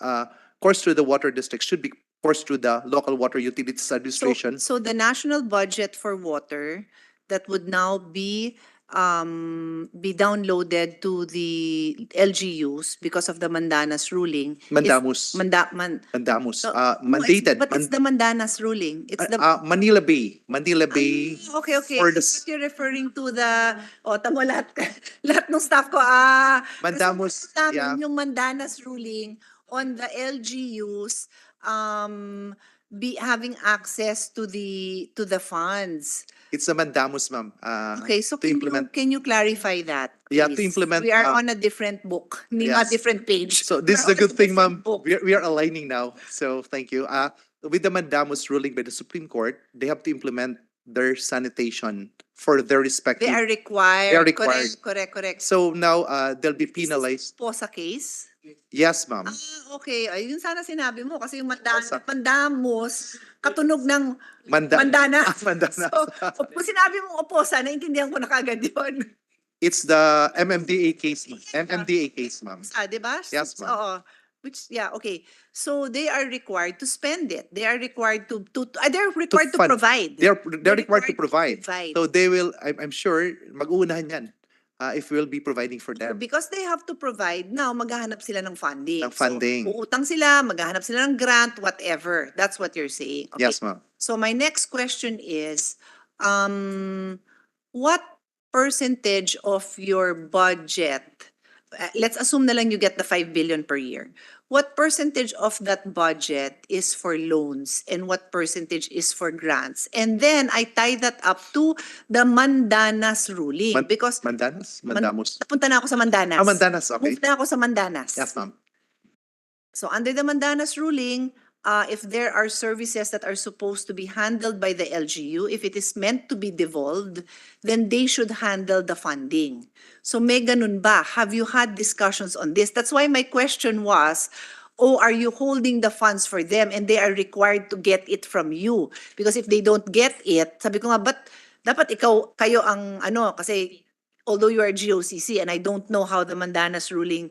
coursed through the water district should be coursed through the local water utilities administration. So the national budget for water that would now be downloaded to the LGUs because of the Mandanas ruling. Mandamus. Mandamus. Mandated. But it's the Mandanas ruling. It's the Manila Bay. Manila Bay. okay. For the But you're referring to the, tamo lahat, lahat ng staff ko, Mandamus, namin yeah. yung Mandanas ruling on the LGUs, be having access to the funds. It's a mandamus, ma'am. Okay, so to implement. can you clarify that, Yeah, please? to implement, We are on a different book, hindi nga yes. different page. So this is We're a on good thing, different ma'am. book. We are aligning now. So thank you. With the mandamus ruling by the Supreme Court, they have to implement their sanitation for their respective. They are required. They are required. Correct. So now they'll be Is penalized. this POSA case? Yes, ma'am. Okay. Ay, yun sana sinabi mo kasi yung POSA. mandamos, katunog ng Mandanas. So, kung sinabi mo POSA, naintindihan ko na kagad yun. It's the MMDA case, ma'am. MMDA case, ma'am. Diba? Yes, ma'am. Oo. Okay. So they are required to spend it. They are required they're required to fund. provide. They're required to provide. provide. So they will. I'm sure mag-uunahan yan. If we'll be providing for them. Because they have to provide, now maghahanap sila ng funding. Ng funding. So, uutang sila, maghahanap sila ng grant, whatever. That's what you're saying. Okay. Yes, ma'am. So my next question is, what percentage of your budget, let's assume na lang you get the 5 billion per year. What percentage of that budget is for loans and what percentage is for grants? And then I tie that up to the Mandanas ruling because Mandanas? Mandamus. napunta na ako sa Mandanas. Mandanas, okay. Move na ako sa Mandanas. Yes, ma'am. So under the Mandanas ruling, if there are services that are supposed to be handled by the LGU, if it is meant to be devolved, then they should handle the funding. So may ganun ba? Have you had discussions on this? That's why my question was, are you holding the funds for them and they are required to get it from you? Because if they don't get it, sabi ko nga, but dapat kayo ang kasi although you are GOCC and I don't know how the Mandanas ruling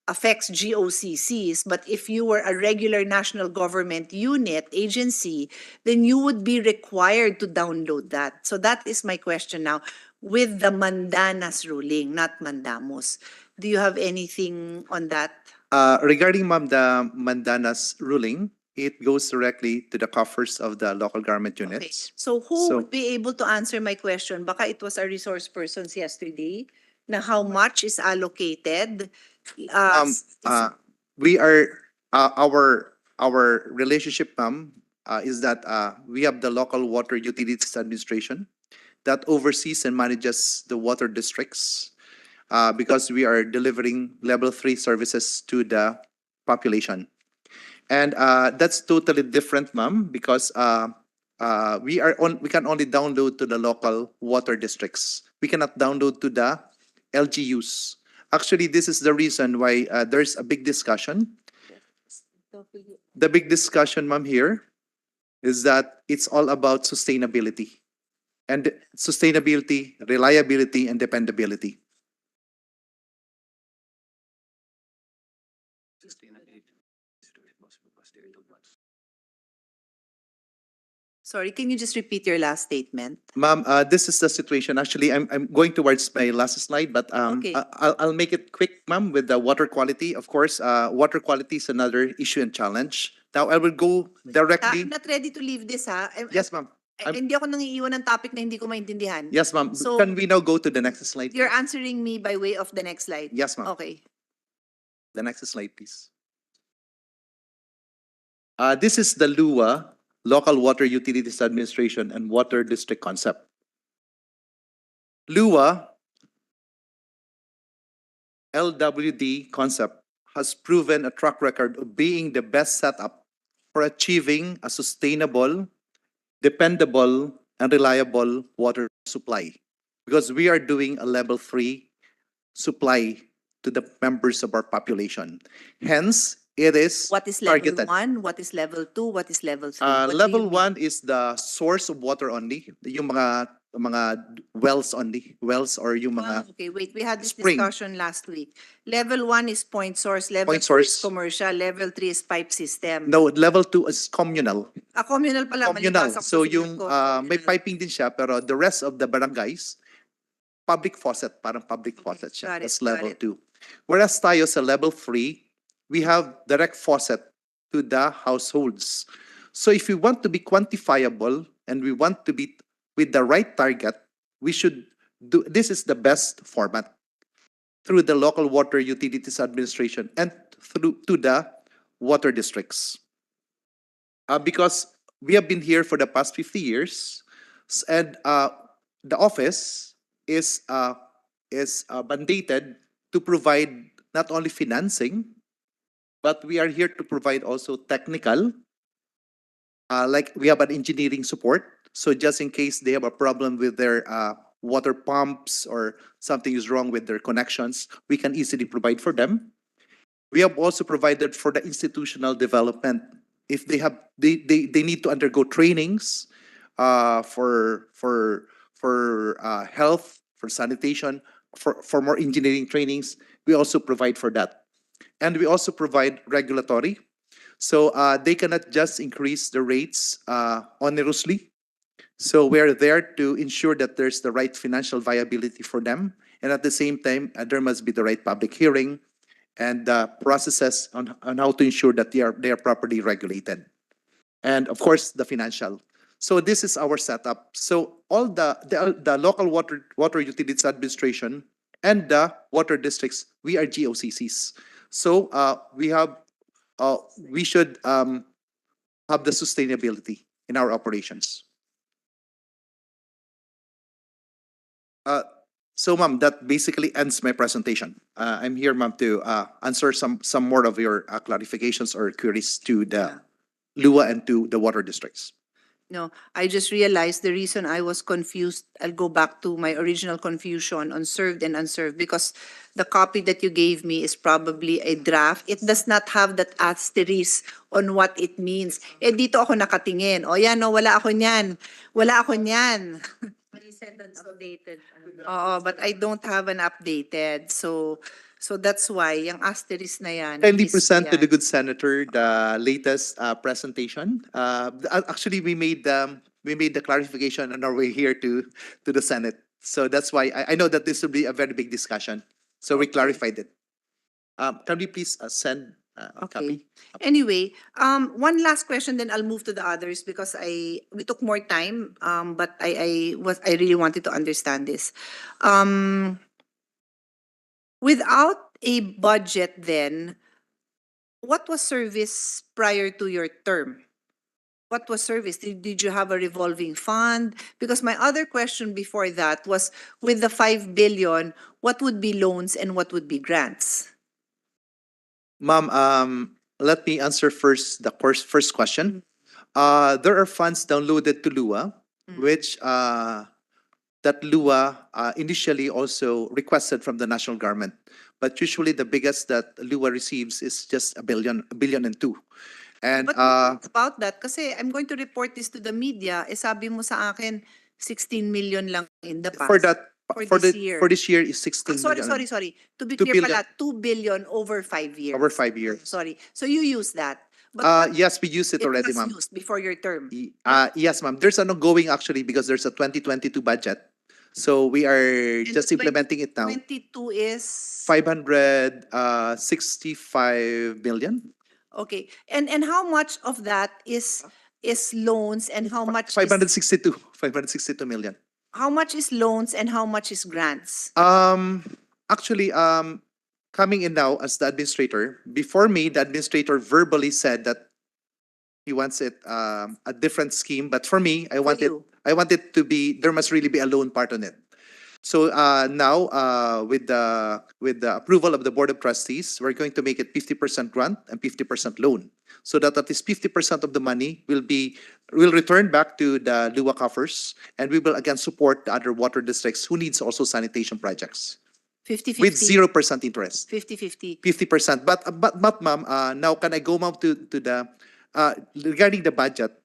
affects GOCCs, but if you were a regular national government unit, agency, then you would be required to download that. So that is my question now. With the Mandanas ruling, not Mandamus, do you have anything on that? Regarding, ma'am, the Mandana's ruling, it goes directly to the coffers of the local government Okay. units. So who So- would be able to answer my question? Baka it was a resource persons yesterday na how much is allocated? We are our relationship, ma'am, is that we have the local water utilities administration that oversees and manages the water districts because we are delivering level 3 services to the population. And that's totally different, ma'am, because we can only download to the local water districts. We cannot download to the LGUs. Actually, this is the reason why there's a big discussion. The big discussion, ma'am, here is that it's all about sustainability. And sustainability, reliability, and dependability. Sorry, can you just repeat your last statement? Ma'am, this is the situation. Actually, I'm going towards my last slide, but Okay. I'll make it quick, ma'am, with the water quality. Of course, water quality is another issue and challenge. Now, I will go directly. I'm not ready to leave this, ha? Yes, ma'am. Hindi ako nangiiwan ng topic na hindi ko maintindihan. Yes, ma'am. So- Can we now go to the next slide? You're answering me by way of the next slide? Yes, ma'am. Okay. The next slide, please. This is the LUA, Local Water Utilities Administration and Water District concept. LUA, LWD concept has proven a track record of being the best setup for achieving a sustainable, dependable, and reliable water supply. Because we are doing a level 3 supply to the members of our population. Hence, it is What is level targeted. 1? What is level 2? What is level 3? What do you Level mean? 1 is the source of water only, yung mga wells only, wells or yung mga Okay, wait. We had this spring. discussion last week. Level 1 is point source. Level Point 2 is source. commercial. Level 3 is pipe system. No, level 2 is communal. Communal pala. Communal. malibasa ko So sa sulat yung ko. may Communal. piping din siya pero the rest of the barangays public faucet, parang public faucet siya. got it, That's got level it. 2. Whereas tayo sa level 3, we have direct faucet to the households. So if we want to be quantifiable and we want to be with the right target, we should do this is the best format through the local water utilities administration and through to the water districts. Because we have been here for the past 50 years, and the office is mandated to provide not only financing, but we are here to provide also technical, like we have an engineering support. So just in case they have a problem with their water pumps or something is wrong with their connections, we can easily provide for them. We have also provided for the institutional development. If they have, they need to undergo trainings for health, for sanitation, for more engineering trainings. We also provide for that. And we also provide regulatory. So they cannot just increase the rates onerously. So we're there to ensure that there's the right financial viability for them. And at the same time, there must be the right public hearing and processes on how to ensure that they are properly regulated. And of course, the financial. So this is our setup. So all the local water utilities administration and the water districts, we are GOCCs. So we should have the sustainability in our operations. So, ma'am, that basically ends my presentation. I'm here, ma'am, to answer some more of your clarifications or queries to the LUA and to the water districts. No, I just realized the reason I was confused. I'll go back to my original confusion on served and unserved because the copy that you gave me is probably a draft. It does not have that asterisk on what it means. Eh, dito ako nakatingin. O yan, no, wala ako niyan. Wala ako niyan. You said that's updated. Oo, but I don't have an updated. So So that's why yung asterisk na yan Kindly is present to the yan. good senator the latest presentation. Actually, we made the clarification on our way here to the Senate. So that's why I know that this will be a very big discussion. So we Okay. clarified it. Can we please send a Okay. copy? Anyway, one last question, then I'll move to the others because we took more time. But I really wanted to understand this. Without a budget, then what was service prior to your term? What was service? Did you have a revolving fund? Because my other question before that was, with the 5 billion, what would be loans and what would be grants? Ma'am, let me answer first the first question. There are funds downloaded to Lua, which that Lua initially also requested from the national government. But usually the biggest that Lua receives is just a billion and two. And But what about that? Kasi I'm going to report this to the media. Eh sabi mo sa akin, 16 million lang in the past. for that For this year. for this year is 16 Sorry, million sorry. To be 2 clear billion. pala, 2 billion over 5 years. Over 5 years. Sorry. So you use that. But Yes, we use it it already, was ma'am. used before your term. Yes, ma'am. There's an ongoing actually because there's a 2022 budget. So we are And just the implementing it now. 22 is 565 million. okay. And how much of that is loans and how much is 562. 562 million. how much is loans and how much is grants? Actually, coming in now as the administrator, before me, the administrator verbally said that he wants it a different scheme. But for me, you. I want it to be, there must really be a loan part on it. So now, with the approval of the Board of Trustees, we're going to make it 50% grant and 50% loan. So that at least 50% of the money will return back to the Lua coffers, and we will again support the other water districts who needs also sanitation projects 50-50. with 0% interest. 50-50. 50%. But ma'am, now can I go ma'am to the regarding the budget?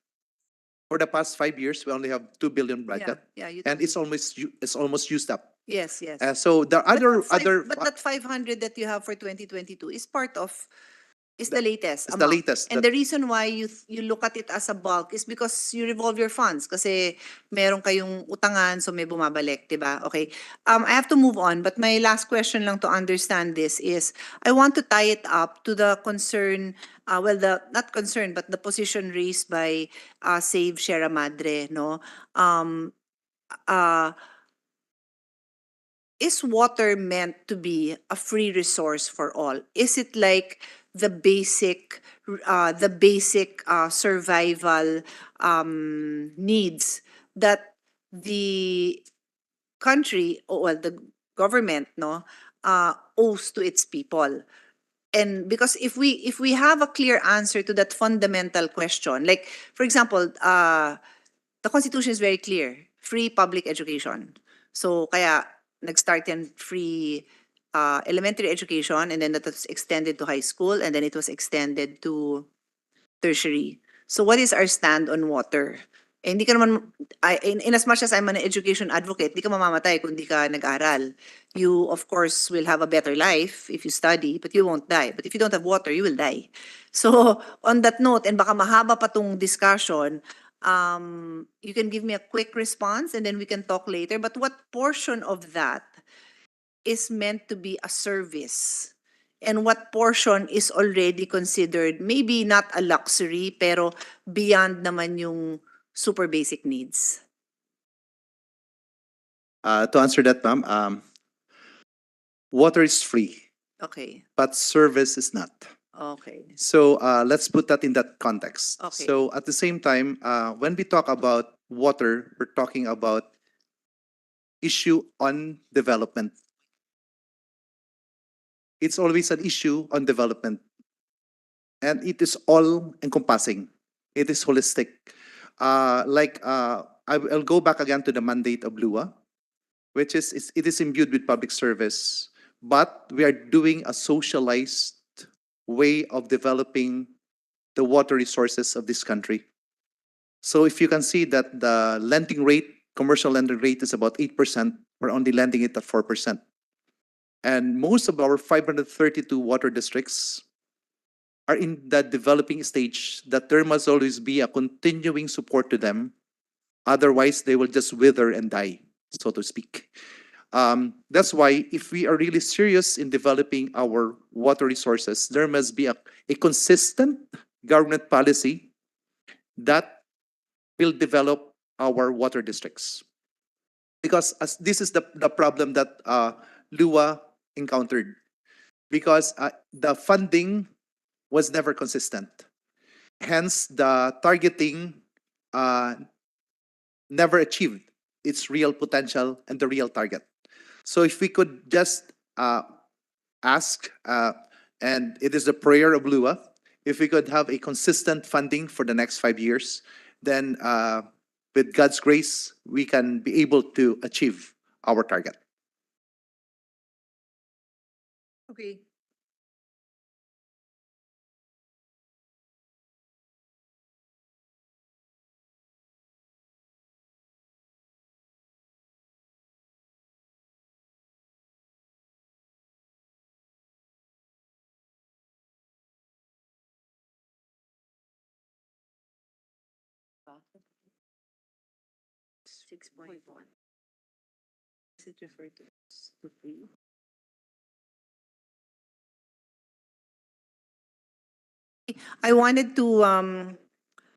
For the past 5 years, we only have 2 billion budget, Yeah, you and told it's almost used up. Yes, yes. So the But that 500 that you have for 2022 is part of is the latest is the amount. latest. And the reason why you look at it as a bulk is because you revolve your funds kasi meron kayong utangan so may bumabalik, 'di ba? Okay. I have to move on, but my last question lang to understand this is I want to tie it up to the concern the not concern but the position raised by Save Sierra Madre, no? Uh is water meant to be a free resource for all? Is it like the basic survival needs that the country, or well, the government, no, owes to its people? And because if we have a clear answer to that fundamental question, like for example, the Constitution is very clear, free public education. So kaya nag-start yan free elementary education, and then that was extended to high school, and then it was extended to tertiary. So what is our stand on water? Eh, hindi ka naman, in as much as I'm an education advocate, di ka mamamatay kung di ka nag-aral. You, of course, will have a better life if you study, but you won't die. But if you don't have water, you will die. So, on that note, and baka mahaba pa tong discussion, you can give me a quick response and then we can talk later. But what portion of that is meant to be a service? And what portion is already considered maybe not a luxury pero beyond naman yung super basic needs? To answer that, ma'am, water is free, Okay. but service is not. Okay. So let's put that in that context. Okay. So at the same time, when we talk about water, we're talking about issue on development. It's always an issue on development, and it is all encompassing. It is holistic. I'll go back again to the mandate of LUA, which it is imbued with public service, but we are doing a socialized way of developing the water resources of this country. So if you can see that the lending rate, commercial lending rate is about 8%, we're only lending it at 4%. And most of our 532 water districts are in the developing stage, that there must always be a continuing support to them. Otherwise, they will just wither and die, so to speak. That's why, if we are really serious in developing our water resources, there must be a consistent government policy that will develop our water districts. Because as this is the problem that Lua encountered. Because the funding was never consistent. Hence, the targeting uh, never achieved its real potential and the real target. So if we could just ask, and it is the prayer of Lua, if we could have a consistent funding for the next 5 years, then with God's grace, we can be able to achieve our target. Okay. Six point one. Is it referred to as Zubiri? I wanted to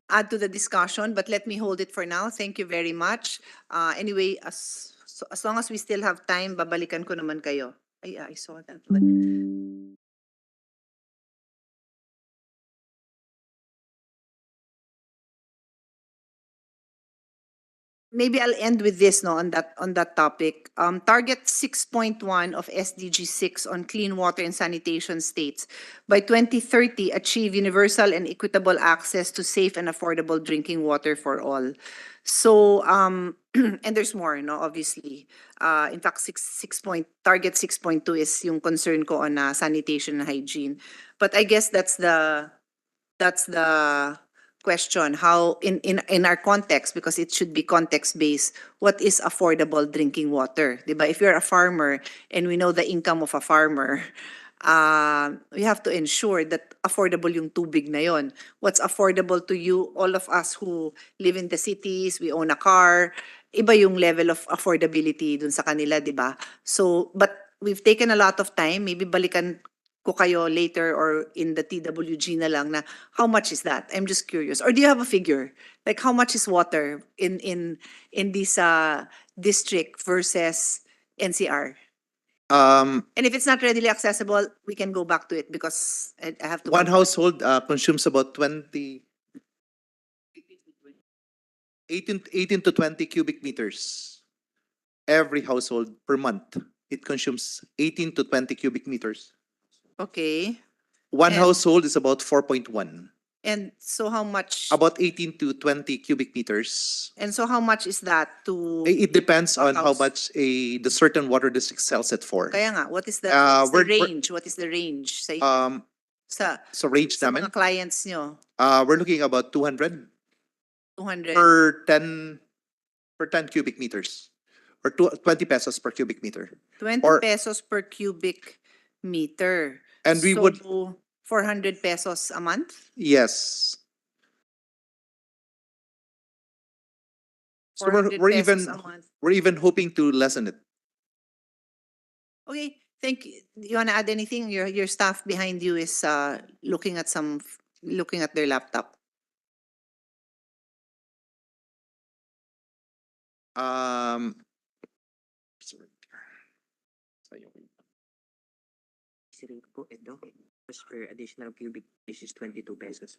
add to the discussion, but let me hold it for now. Thank you very much. Anyway, as long as we still have time, babalikan ko naman kayo. Ay, I saw that one. Maybe I'll end with this, no, on that topic. Target 6.1 of SDG 6 on clean water and sanitation states, by 2030, achieve universal and equitable access to safe and affordable drinking water for all. So, and there's more, no, obviously. In fact, target 6.2 is yung concern ko on sanitation and hygiene. But I guess that's the question, how in our context, because it should be context based, what is affordable drinking water, diba? If you're a farmer and we know the income of a farmer, we have to ensure that affordable yung tubig na yon. What's affordable to you, all of us who live in the cities, we own a car, iba yung level of affordability dun sa kanila, diba? So, but we've taken a lot of time, maybe balikan ko kayo later or in the TWG na lang na how much is that? I'm just curious. Or do you have a figure? Like how much is water in this district versus NCR? And if it's not readily accessible, we can go back to it because I have to. One household consumes about 18 to 20 cubic meters. Every household per month, it consumes 18 to 20 cubic meters. Okay. One And- household is about 4.1. And so how much? About 18 to 20 cubic meters. And so how much is that to? It depends A on how house. much the certain water district sells it for. Kaya nga, what is the we're- range? What is the range sa So range sa namin, mga clients nyo? we're looking about 200 200? per 10 cubic meters, or 20 pesos per cubic meter. 20 or- pesos per cubic meter. And we would, 400 pesos a month? yes. So 400 pesos a month. we're even hoping to lessen it. Okay, thank you. You wanna add anything? Your staff behind you is looking at their laptop. Um, Per additional cubic is 22 pesos.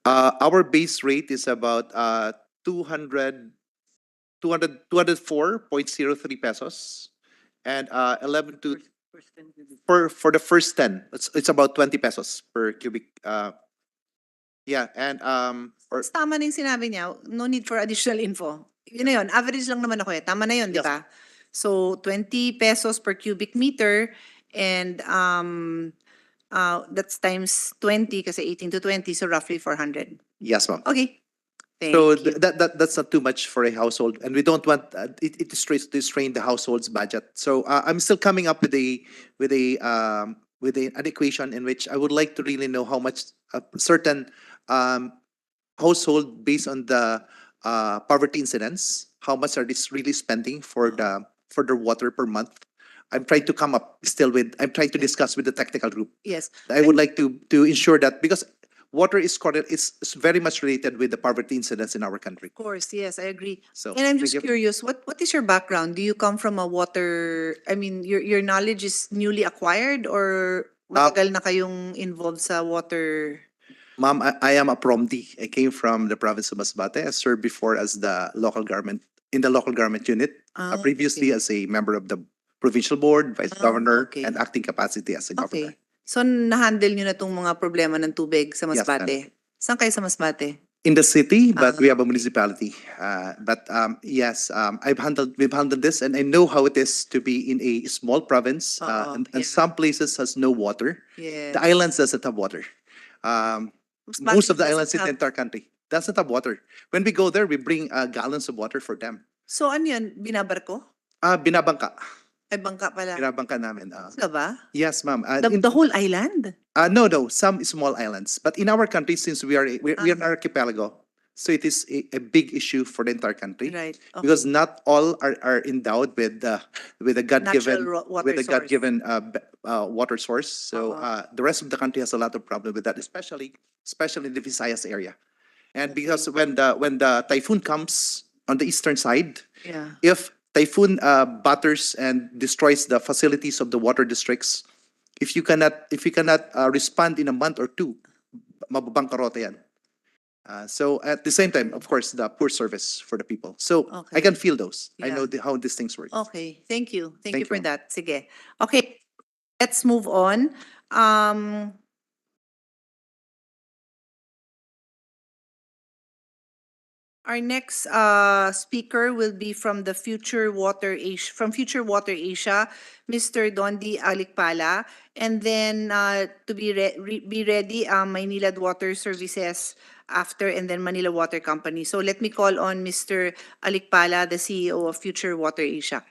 our base rate is about 204.03 pesos, and 11 to for the first 10, it's about 20 pesos per cubic. Yeah, and or Mas tama na yung sinabi niya, no need for additional info. Yun na yun, average lang naman ako eh. Tama na yun, di Yes. ba? So, 20 pesos per cubic meter and that's times 20 kasi 18 to 20, so roughly 400. yes, ma'am. Okay, So Thank you. that's not too much for a household, and we don't want it to strain the household's budget. So I'm still coming up with an equation in which I would like to really know how much a certain um, household, based on the poverty incidence, how much are they really spending for their water per month. I'm trying to discuss with the technical group. Yes. I would like to ensure that, because water is very much related with the poverty incidence in our country. Of course, yes, I agree. So And I'm thank just you. curious, what is your background? Do you come from a water, I mean, your knowledge is newly acquired or matagal na kayong involved sa water? Ma'am, I am a promdi. I came from the province of Masbate. I served before as the local government in the local government unit. Previously Okay. as a member of the provincial board, vice Ah, governor, okay. and acting capacity as a governor. Okay. So, na-handle nyo na tong mga problema ng tubig sa Yes, Masbate? Saan kayo sa Masbate? In the city, but we have a okay. municipality. Yes, we've handled this, and I know how it is to be in a small province, and yeah. some places has no water. Yes. The islands doesn't have water. Um, Masbate most of the doesn't islands in the have- entire country doesn't have water. When we go there, we bring gallons of water for them. So, ano yun? Binabarko? Binabangka. Ay, bangka pala. Binabangka namin. Talaga ba? Yes, ma'am. The whole island? No, some small islands. But in our country, since we are we are an archipelago, so it is a big issue for the entire country. Right. Okay. Because not all are endowed with a God-given Natural water with a source. God-given water source. So Uh-oh. the rest of the country has a lot of problem with that, especially in the Visayas area. And because when the typhoon comes on the eastern side, Yeah. if typhoon batters and destroys the facilities of the water districts, if you cannot respond in a month or two, mababangkarota yan. So at the same time, of course, the poor service for the people. So I Okay. can feel those. I Yeah. know how these things work. Okay, thank you. Thank Thank you for you. that. Sige. Okay, let's move on. Our next speaker will be from the Future Water Asia, Mr. Dondi Alikpala, and then to be ready, Maynilad Water Services after, and then Manila Water Company. So let me call on Mr. Alikpala, the CEO of Future Water Asia.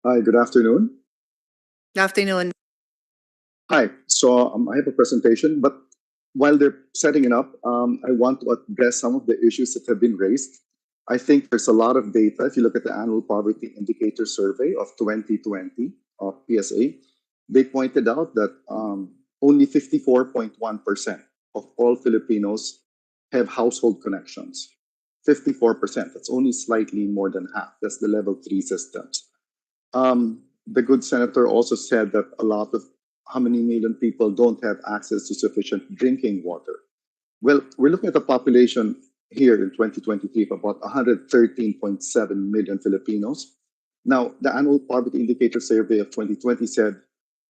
Hi, good afternoon. Good afternoon. Hi, so I have a presentation, but while they're setting it up, I want to address some of the issues that have been raised. I think there's a lot of data. If you look at the Annual Poverty Indicator Survey of 2020 of PSA, they pointed out that only 54.1% of all Filipinos have household connections. 54%, that's only slightly more than half. That's the level 3 systems. The good senator also said that a lot of how many million people don't have access to sufficient drinking water. Well, we're looking at a population here in 2023 of about 113.7 million Filipinos. Now, the Annual Poverty Indicator Survey of 2020 said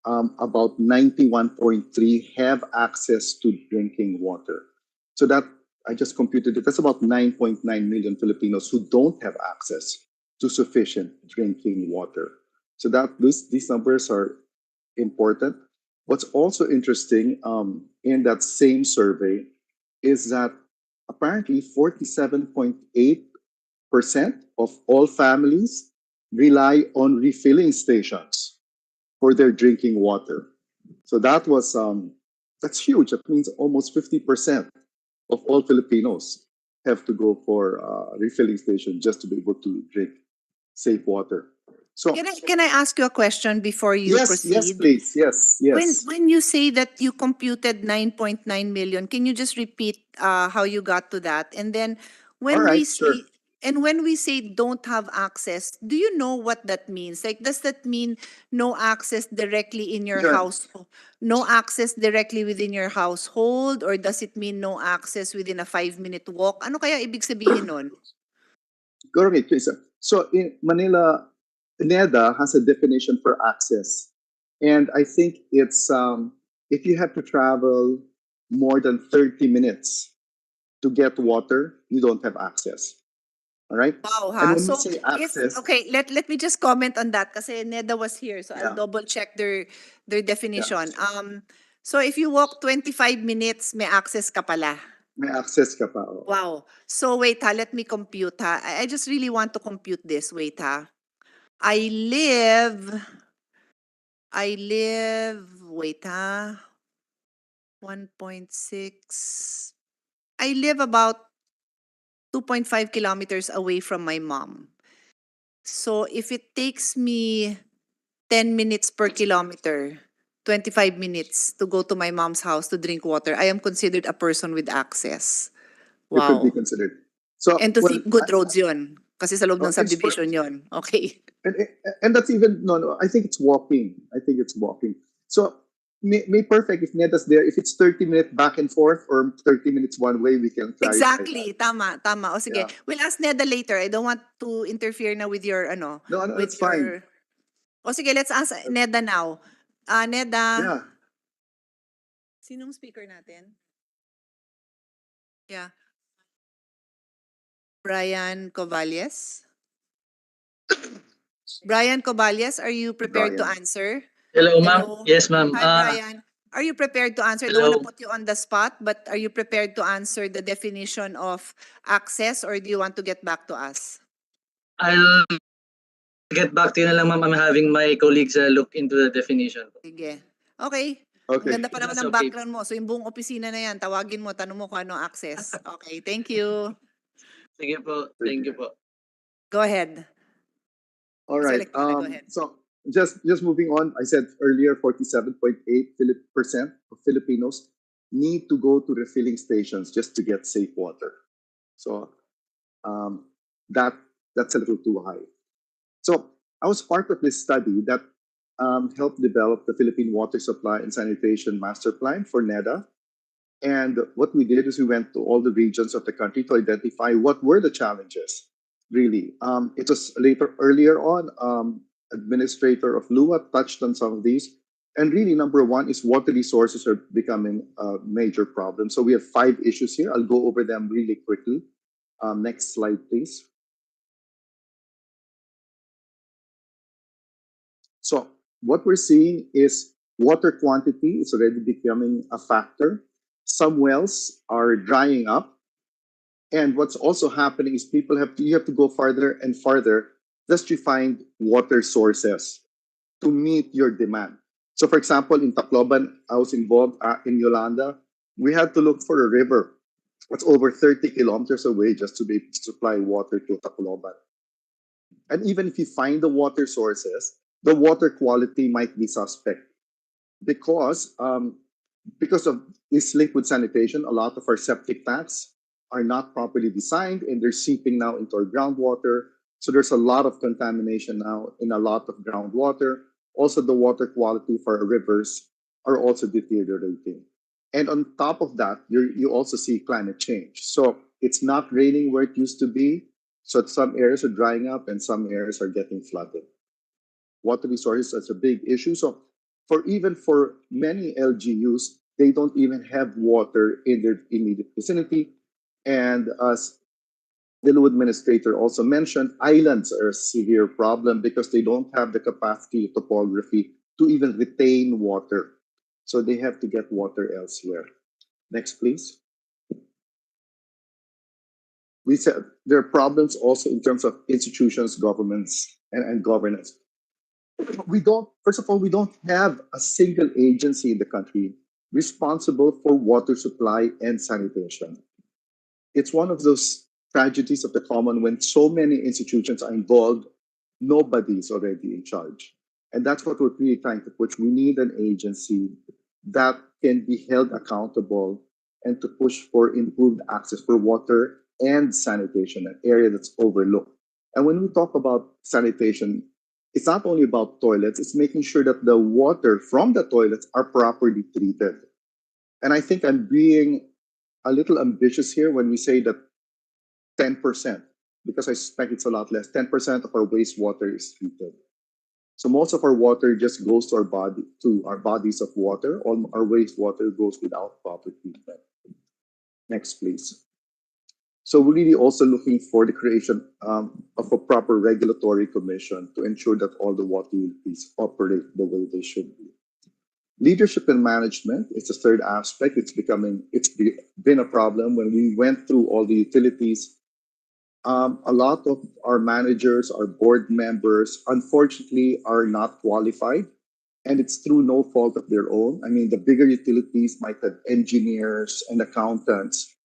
about 91.3 have access to drinking water. So that, I just computed it, that's about 9.9 million Filipinos who don't have access to sufficient drinking water. So that these numbers are important. What's also interesting in that same survey is that apparently 47.8% of all families rely on refilling stations for their drinking water. So that was that's huge. That means almost 50% of all Filipinos have to go for a refilling station just to be able to drink safe water. So Can I ask you a question before you yes, proceed? please. Yes. When you say that you computed 9.9 million, can you just repeat how you got to that? And then when All we right, sure. say when we say don't have access, do you know what that means? Like, does that mean no access directly in your Sure. house, no access directly within your household, or does it mean no access within a 5-minute walk? Ano kaya ibig sabihin nun? Correct, please. So in Manila, NEDA has a definition for access. And I think it's if you have to travel more than 30 minutes to get water, you don't have access. All right? Wow, And ha? when So, we say if, access, okay, let me just comment on that kasi Neda was here, so I'll Yeah. double check their definition. So if you walk 25 minutes, may access ka pala. May access ka pa. Oo. Wow. So wait ha, let me compute ha. I just really want to compute this. Wait ha. I live, wait ha, 1.6. I live about 2.5 kilometers away from my mom. So if it takes me 10 minutes per kilometer, 25 minutes to go to my mom's house to drink water, I am considered a person with access. You could be Wow. considered. So, And to well, think good roads yun. Kasi sa loob ng it's for, subdivision yun. Okay. and, and that's even, no, I think it's walking. I think it's walking. So, may perfect if Neda's there. If it's 30 minutes back and forth or 30 minutes one way, we can clarify Exactly. that. Tama, tama. O sige. Yeah. We'll ask Neda later. I don't want to interfere na with your, No, with that's fine. your... O sige, let's ask Neda now. Neda, Yeah. sinong speaker natin? Yeah. Brian Covalies? Brian Covalies, are you prepared to Brian. answer? Hello, ma'am. Hello. Yes, ma'am. Hi, Brian. Are you prepared to answer? Don't want to Hello. put you on the spot, but are you prepared to answer the definition of access, or do you want to get back to us? I'll get back to you na lang, ma'am. I'm having my colleagues look into the definition. Sige. Okay. Ang Okay. ganda pa naman That's ng okay. background mo. So yung buong opisina na yan, tawagin mo, tanong mo kung ano access. Okay, thank you. Sige po. Thank you po. Go ahead. All Mr. right. Electora, go ahead. So just moving on, I said earlier, 47.8% of Filipinos need to go to refilling stations just to get safe water. So um, that's a little too high. So I was part of this study that helped develop the Philippine Water Supply and Sanitation Master Plan for NEDA. And what we did is we went to all the regions of the country to identify what were the challenges. Really, it was earlier on. Administrator of LUA touched on some of these, and really, number one is water resources are becoming a major problem. So we have 5 issues here. I'll go over them really quickly. Next slide, please. So what we're seeing is water quantity is already becoming a factor. Some wells are drying up. And what's also happening is you have to go farther and farther just to find water sources to meet your demand. So for example, in Tacloban, I was involved in Yolanda. We had to look for a river that's over 30 kilometers away just to be able to supply water to Tacloban. And even if you find the water sources, the water quality might be suspect because of this linked with sanitation. A lot of our septic tanks are not properly designed and they're seeping now into our groundwater. So there's a lot of contamination now in a lot of groundwater. Also, the water quality for our rivers are also deteriorating. And on top of that, you also see climate change. So it's not raining where it used to be. So some areas are drying up and some areas are getting flooded. Water resources is a big issue. So for many LGUs, they don't even have water in their immediate vicinity. And as the new administrator also mentioned, islands are a severe problem because they don't have the capacity, topography to even retain water. So they have to get water elsewhere. Next, please. We said there are problems also in terms of institutions, governments, and governance. First of all, we don't have a single agency in the country responsible for water supply and sanitation. It's one of those tragedies of the common when so many institutions are involved, nobody's already in charge. And that's what we're really trying to push. We need an agency that can be held accountable and to push for improved access for water and sanitation, an area that's overlooked. And when we talk about sanitation, it's not only about toilets, it's making sure that the water from the toilets are properly treated. And I think I'm being a little ambitious here when we say that 10%, because I suspect it's a lot less, 10% of our wastewater is treated. So most of our water just goes to our bodies of water. All our wastewater goes without proper treatment. Next, please. So we're really also looking for the creation of a proper regulatory commission to ensure that all the water utilities operate the way they should be. Leadership and management is the third aspect. Been a problem when we went through all the utilities. A lot of our managers, our board members, unfortunately, are not qualified, and it's through no fault of their own. I mean, the bigger utilities might have engineers and accountants.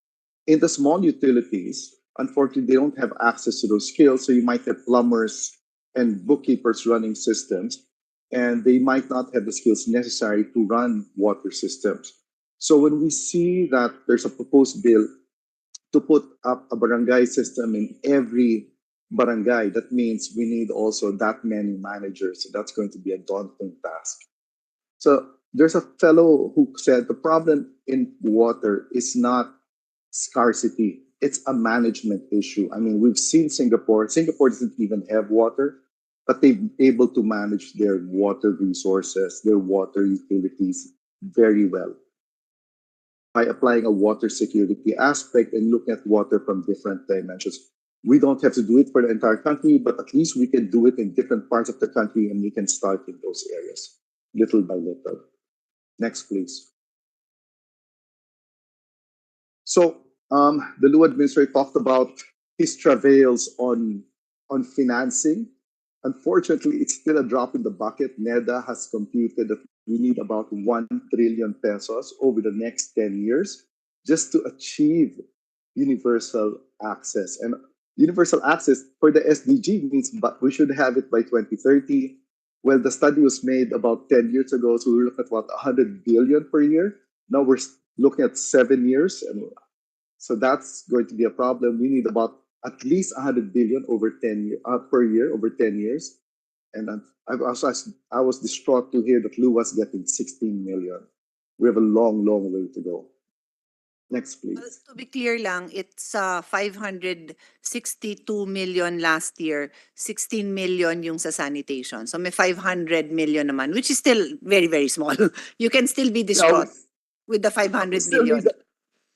In the small utilities, unfortunately, they don't have access to those skills. So you might have plumbers and bookkeepers running systems, and they might not have the skills necessary to run water systems. So when we see that there's a proposed bill to put up a barangay system in every barangay, that means we need also that many managers. So that's going to be a daunting task. So there's a fellow who said the problem in water is not scarcity, it's a management issue. I mean, we've seen Singapore. Singapore doesn't even have water, but they've been able to manage their water resources, their water utilities very well by applying a water security aspect and looking at water from different dimensions. We don't have to do it for the entire country, but at least we can do it in different parts of the country, and we can start in those areas little by little. Next, please. So the new administrator talked about his travails on financing. Unfortunately, it's still a drop in the bucket. NEDA has computed that we need about 1 trillion pesos over the next 10 years just to achieve universal access. And universal access for the SDG means but we should have it by 2030. Well, the study was made about 10 years ago, so we were looking at about 100 billion per year. Now we're looking at 7 years, and so that's going to be a problem. We need about at least 100 billion over 10 per year over 10 years. And I was distraught to hear that Lou was getting 16 million. We have a long, long way to go. Next, Well, please. to be clear lang, it's 562 million last year, 16 million yung sa sanitation. So may 500 million naman, which is still very, very small. You can still be Now, distraught with the we 500 still need, million.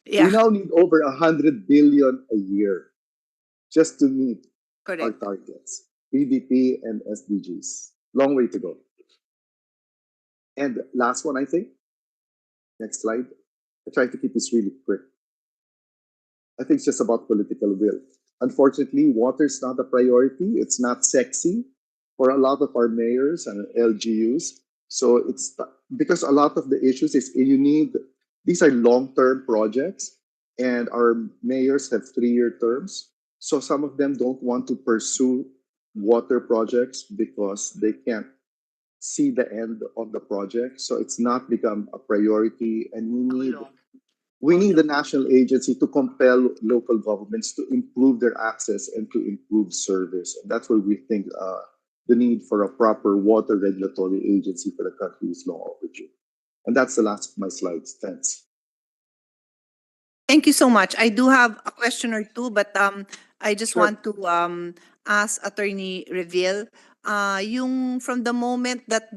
we Yeah, now need over 100 billion a year just to meet our correct. targets, PDP and SDGs. Long way to go. And last one, I think. Next slide. I try to keep this really quick. I think it's just about political will. Unfortunately, water is not a priority. It's not sexy for a lot of our mayors and LGUs. So it's because a lot of the issues is these are long-term projects, and our mayors have 3-year terms. So some of them don't want to pursue water projects because they can't see the end of the project. So it's not become a priority, and we need the national agency to compel local governments to improve their access and to improve service. And that's where we think the need for a proper water regulatory agency for the country is long overdue. And that's the last of my slides. Thanks. Thank you so much. I do have a question or two, but I just Sure. want to ask Attorney Reveal, yung from the moment that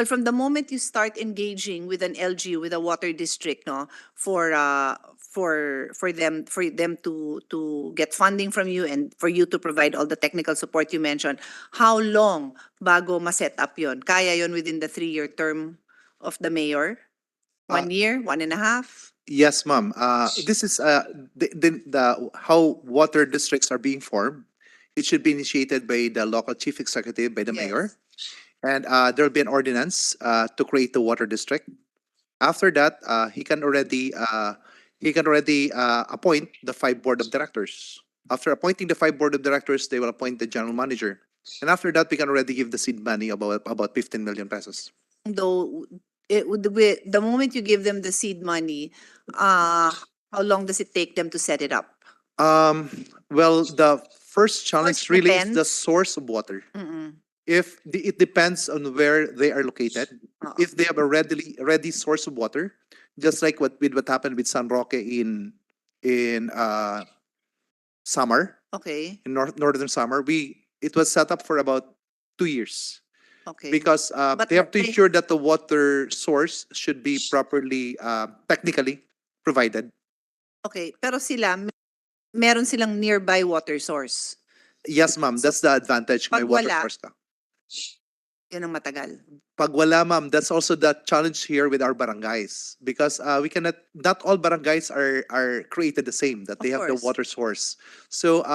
from the moment you start engaging with an LGU, with a water district, no, for them to get funding from you and for you to provide all the technical support you mentioned, how long bago ma-set up yon? Kaya yon within the 3-year term of the mayor? 1 year, 1.5? Yes, ma'am. This is the how water districts are being formed. It should be initiated by the local chief executive, by the mayor, and there will be an ordinance to create the water district. After that, he can already appoint the 5 board of directors. After appointing the 5 board of directors, they will appoint the general manager, and after that, we can already give the seed money about 15 million pesos. Though it would be the moment you give them the seed money, how long does it take them to set it up? Well, the first challenge it really is the depends. source of water. Mm-mm. It depends on where they are located. Oo. If they have a ready source of water, just like what happened with San Roque in Samar, Okay, in northern Samar, it was set up for about 2 years okay. because But they have to they- ensure that the water source should be properly technically provided. Okay, pero sila, meron silang nearby water source. Yes, ma'am. That's the advantage. May Pag water wala, source ka. Yun ang matagal. Pag wala, ma'am, that's also the challenge here with our barangays because we cannot. Not all barangays are created the same. That they Of have the course. water source. So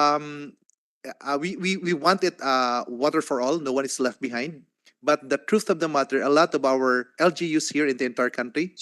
we want it water for all. No one is left behind. But the truth of the matter, a lot of our LGUs here in the entire country,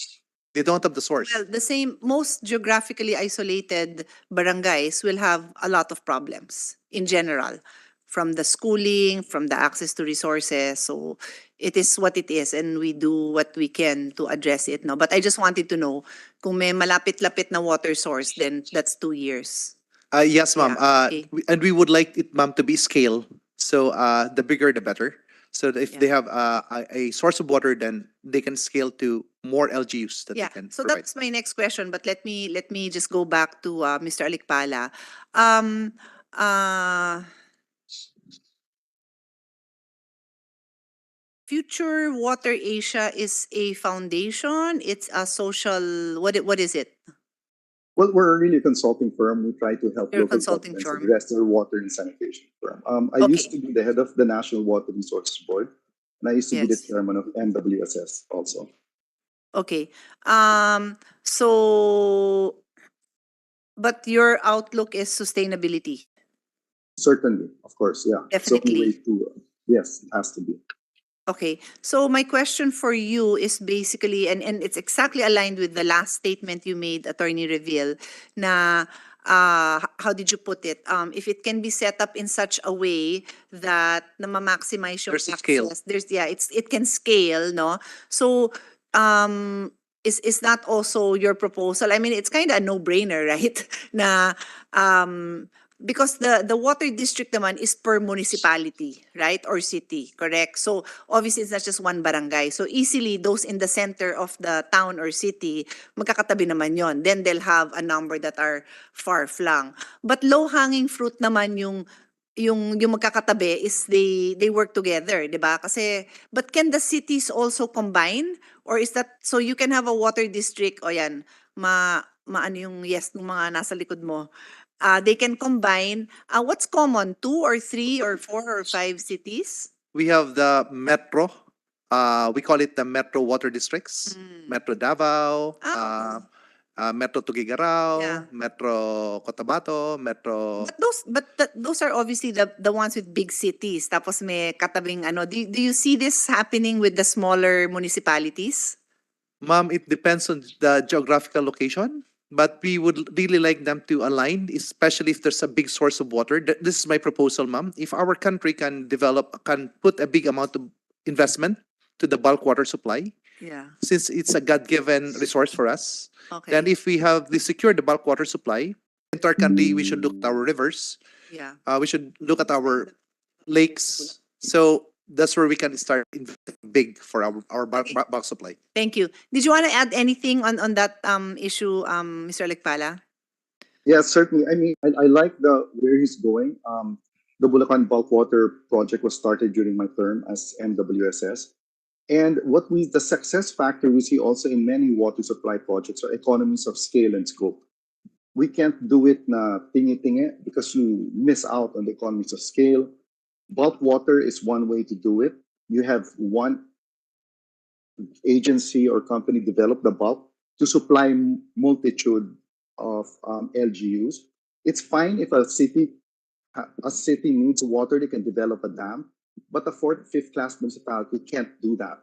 they don't have the source. Well, the same, most geographically isolated barangays will have a lot of problems in general, from the schooling, from the access to resources. So it is what it is, and we do what we can to address it. No, but I just wanted to know kung may malapit-lapit na water source, then that's 2 years. Yes, ma'am. Yeah, okay. And we would like it, ma'am, to be scale. So the bigger, the better. So that if they have a source of water, then they can scale to more LGUs that Yeah, they can so provide. that's my next question, but let me just go back to Mr. Alikpala. Um, uh, Future Water Asia is a foundation. It's a social. What is it? Well, we're really a consulting firm. We try to help You're a local consulting governments firm. address their water and sanitation firm. I used Okay. to be the head of the National Water Resources Board, and I used to be the Yes. chairman of NWSS also. Okay. So, but your outlook is sustainability. Certainly, of course, yeah. It's the only way Definitely. to, yes, it has to be. Okay. So my question for you is basically, and it's exactly aligned with the last statement you made, Attorney Reveal, na how did you put it? If it can be set up in such a way that na ma-maximize yung There's a scale. access, it can scale, no? So is that also your proposal? I mean, it's kind of a no-brainer, right? Na because the water district naman is per municipality, right? Or city, correct? So obviously it's not just one barangay. So easily those in the center of the town or city, magkakatabi naman yon. Then they'll have a number that are far-flung. But low-hanging fruit naman yung magkakatabi is they work together, 'di ba? Kasi but can the cities also combine, or is that so you can have a water district o yan maano yung yes ng mga nasa likod mo. They can combine. What's common? 2 or 3 or 4 or 5 cities? We have the metro. We call it the metro water districts. Metro Davao, Ah, Metro Tuguegarao, Yeah. Metro Cotabato, Metro. But those are obviously the ones with big cities. Tapos may katabing ano. Do you see this happening with the smaller municipalities? Ma'am, it depends on the geographical location, but we would really like them to align, especially if there's a big source of water. This is my proposal, ma'am. If our country can put a big amount of investment to the bulk water supply, Yeah. since it's a God-given resource for us, Okay. then if we have secured the bulk water supply, into our country, we should look at our rivers, Yeah. we should look at our lakes. So that's where we can start investing big for our bulk supply. Thank you. Did you want to add anything on that issue, Mr. Alikpala? Yes, certainly. I mean, I like where he's going. The Bulacan Bulk Water Project was started during my term as NWSS. And the success factor we see also in many water supply projects are economies of scale and scope. We can't do it na tingi-tingi because you miss out on the economies of scale. Bulk water is one way to do it. You have one agency or company develop the bulk to supply multitude of LGUs. It's fine if a city needs water, they can develop a dam, but a fourth, fifth class municipality can't do that.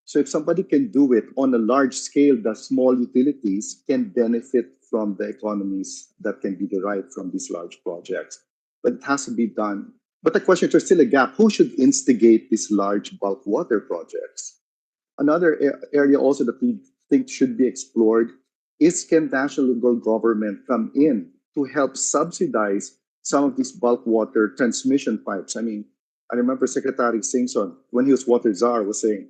So if somebody can do it on a large scale, the small utilities can benefit from the economies that can be derived from these large projects. But it has to be done. But the question is, there's still a gap. Who should instigate these large bulk water projects? Another area also that we think should be explored is, can national government come in to help subsidize some of these bulk water transmission pipes? I mean, I remember Secretary Singson, when he was water czar, was saying,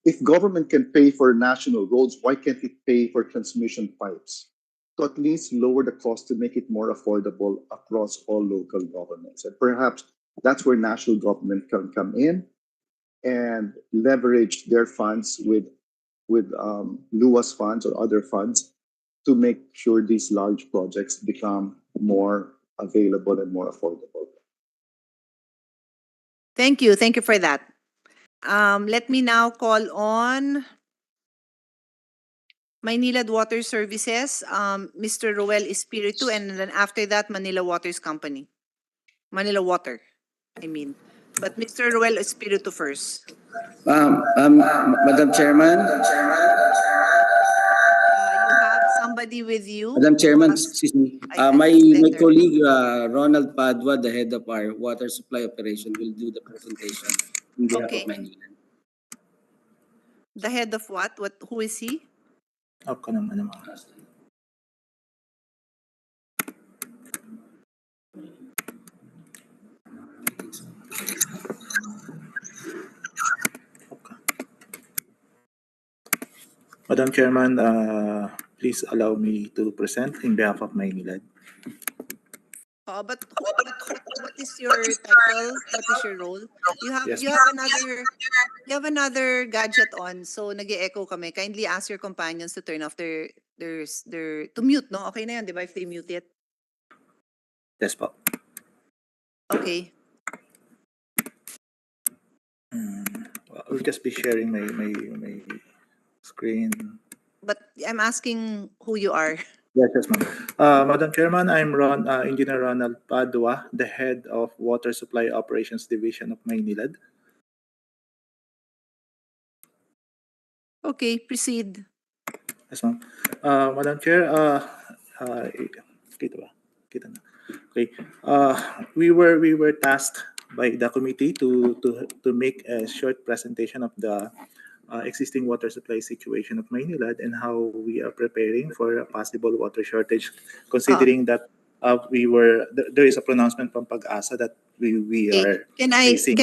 if government can pay for national roads, why can't it pay for transmission pipes? To at least lower the cost to make it more affordable across all local governments. And perhaps that's where national government can come in and leverage their funds with LUAS funds or other funds to make sure these large projects become more available and more affordable. Thank you. Thank you for that. Let me now call on Maynilad Water Services, Mr. Roel Espiritu, and then after that, Manila Waters Company. Manila Water, I mean. But Mr. Roel Espiritu first. Madam Chairman, You have somebody with you. Madam Chairman, who has- excuse me. I My letter. colleague Ronald Padua, the head of our water supply operation, will do the presentation on behalf Okay. of Manila. The head of what? Who is he? Ako naman naman. Madam Chairman, please allow me to present in behalf of Maynilad. But what is your title? What is your role? Yes, You have another gadget on, so nag-echo kami. Kindly ask your companions to turn off their to mute, no? Okay na yan, di ba? If they mute it. yes po. Okay. I'll just be sharing my screen. But I'm asking who you are. Yes, ma'am. Madam Chairman, I'm Engineer Ronald Padua, the head of Water Supply Operations Division of Maynilad. Okay, proceed. Yes, ma'am. Madam Chair, kita ba? Kita na. Okay. We were tasked by the committee to make a short presentation of the existing water supply situation of Maynilad and how we are preparing for a possible water shortage, considering that there is a pronouncement from Pag-asa that we Okay. are Can I facing.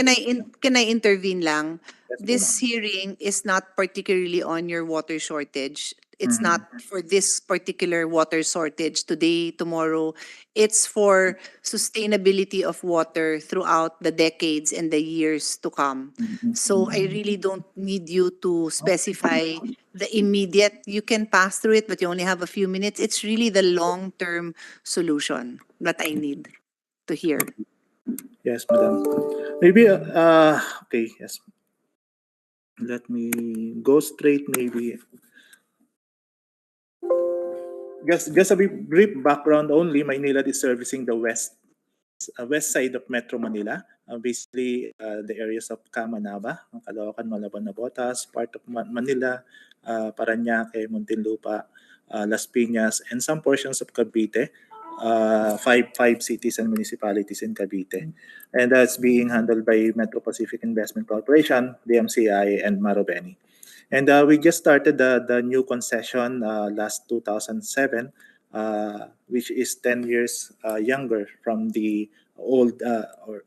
can I intervene lang? Yes, po, This ma'am. hearing is not particularly on your water shortage. It's Mhm. not for this particular water shortage today, tomorrow. It's for sustainability of water throughout the decades and the years to come. So I really don't need you to specify the immediate. You can pass through it, but you only have a few minutes. It's really the long-term solution that I need to hear. Yes, madam. Maybe okay, yes. Let me go straight maybe. Just a brief background only. Maynilad is servicing the west side of Metro Manila, basically the areas of Camanaba, Caloocan, Malabon, Nabotas, part of Manila, Parañaque, Muntinlupa, Las Piñas, and some portions of Cavite, five cities and municipalities in Cavite. And that's being handled by Metro Pacific Investment Corporation, DMCI, and Marubeni. And we just started the new concession last 2007, which is 10 years younger from the old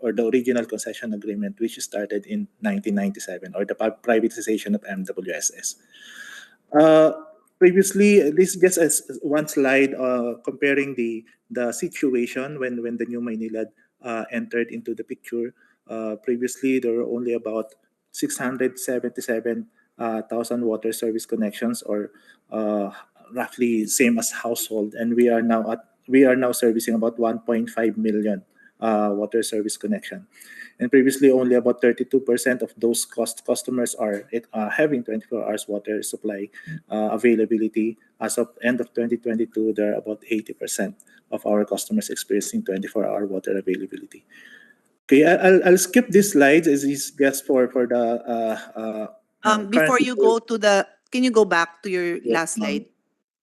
or the original concession agreement, which started in 1997, or the privatization of MWSS. Uh, Previously, this is just as one slide comparing the situation when the new Maynilad entered into the picture. Previously, there were only about 677,000 water service connections, or roughly same as household, and we are now servicing about 1.5 million water service connection. And previously, only about 32% of those customers are having 24 hours water supply availability. As of end of 2022, there are about 80% of our customers experiencing 24-hour water availability. Okay, I'll skip these slides as is just for the Before current. you go to can you go back to your Yes, last ma'am. slide?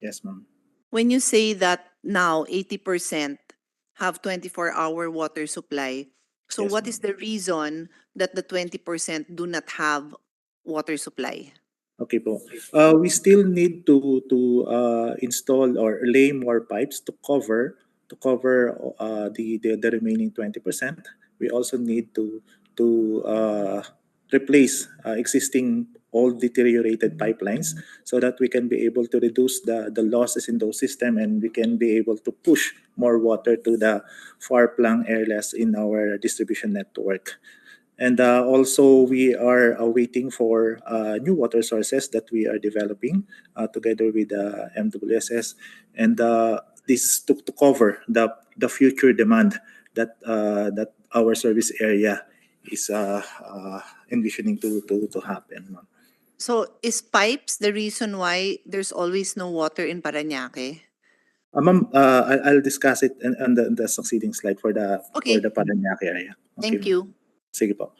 Yes, ma'am. When you say that now 80% have 24-hour water supply, so Yes, what ma'am. is the reason that the 20% do not have water supply? Okay po. We still need to install or lay more pipes to cover the remaining 20%. We also need to replace existing old deteriorated pipelines so that we can be able to reduce the losses in those systems, and we can be able to push more water to the far flung areas in our distribution network. And also, we are waiting for new water sources that we are developing together with MWSS. And this is to cover the future demand that our service area envisioning to happen, ma'am. So is pipes the reason why there's always no water in Parañaque? Ma'am, I'll discuss it on the succeeding slide for the Okay. Parañaque area. Okay, Thank ma'am. you. Sige po.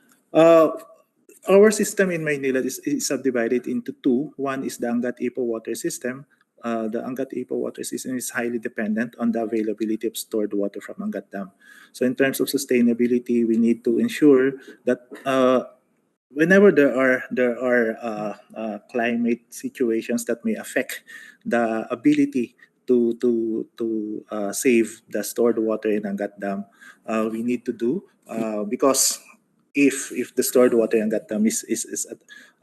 Our system in Maynila is subdivided into two. One is the Angat-Ipo water system. The Angat-Ipo water system is highly dependent on the availability of stored water from Angat Dam. So in terms of sustainability, we need to ensure that whenever there are climate situations that may affect the ability to save the stored water in Angat Dam, we need to do because if the stored water in Angat Dam is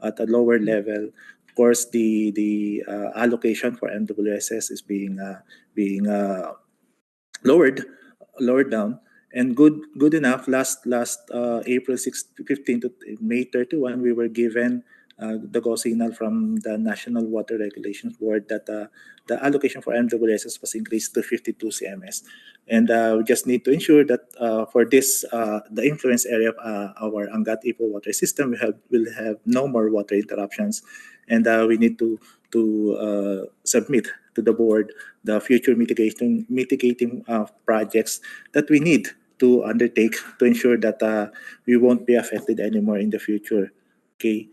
at a lower level, of course the allocation for MWSS is being lowered lowered down, and good enough. Last April 15 to May 31, we were given the go signal from the National Water Regulations Board that the allocation for MWSS was increased to 52 cms, and we just need to ensure that for this the influence area of our Angat Ipo water system will have no more water interruptions, and we need to submit to the board the future mitigating projects that we need to undertake to ensure that we won't be affected anymore in the future. Okay.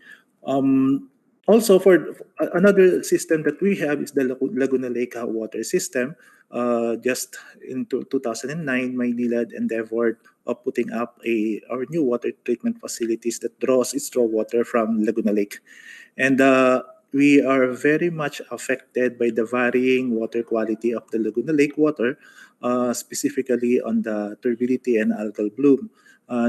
Also, for another system that we have is the Laguna Lake water system. Just in 2009, Maynilad endeavored of putting up our new water treatment facilities that draws its raw water from Laguna Lake. And we are very much affected by the varying water quality of the Laguna Lake water, specifically on the turbidity and algal bloom.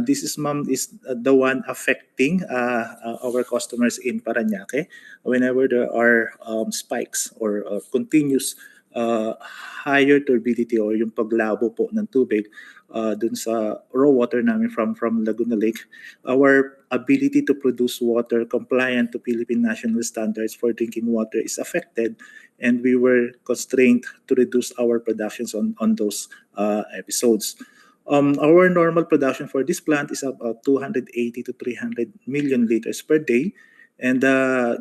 This is, ma'am, is the one affecting our customers in Parañaque whenever there are spikes or continuous higher turbidity or yung paglabo po ng tubig dun sa raw water namin from Laguna Lake. Our ability to produce water compliant to Philippine national standards for drinking water is affected, and we were constrained to reduce our productions on those episodes. Our normal production for this plant is about 280 to 300 million liters per day, and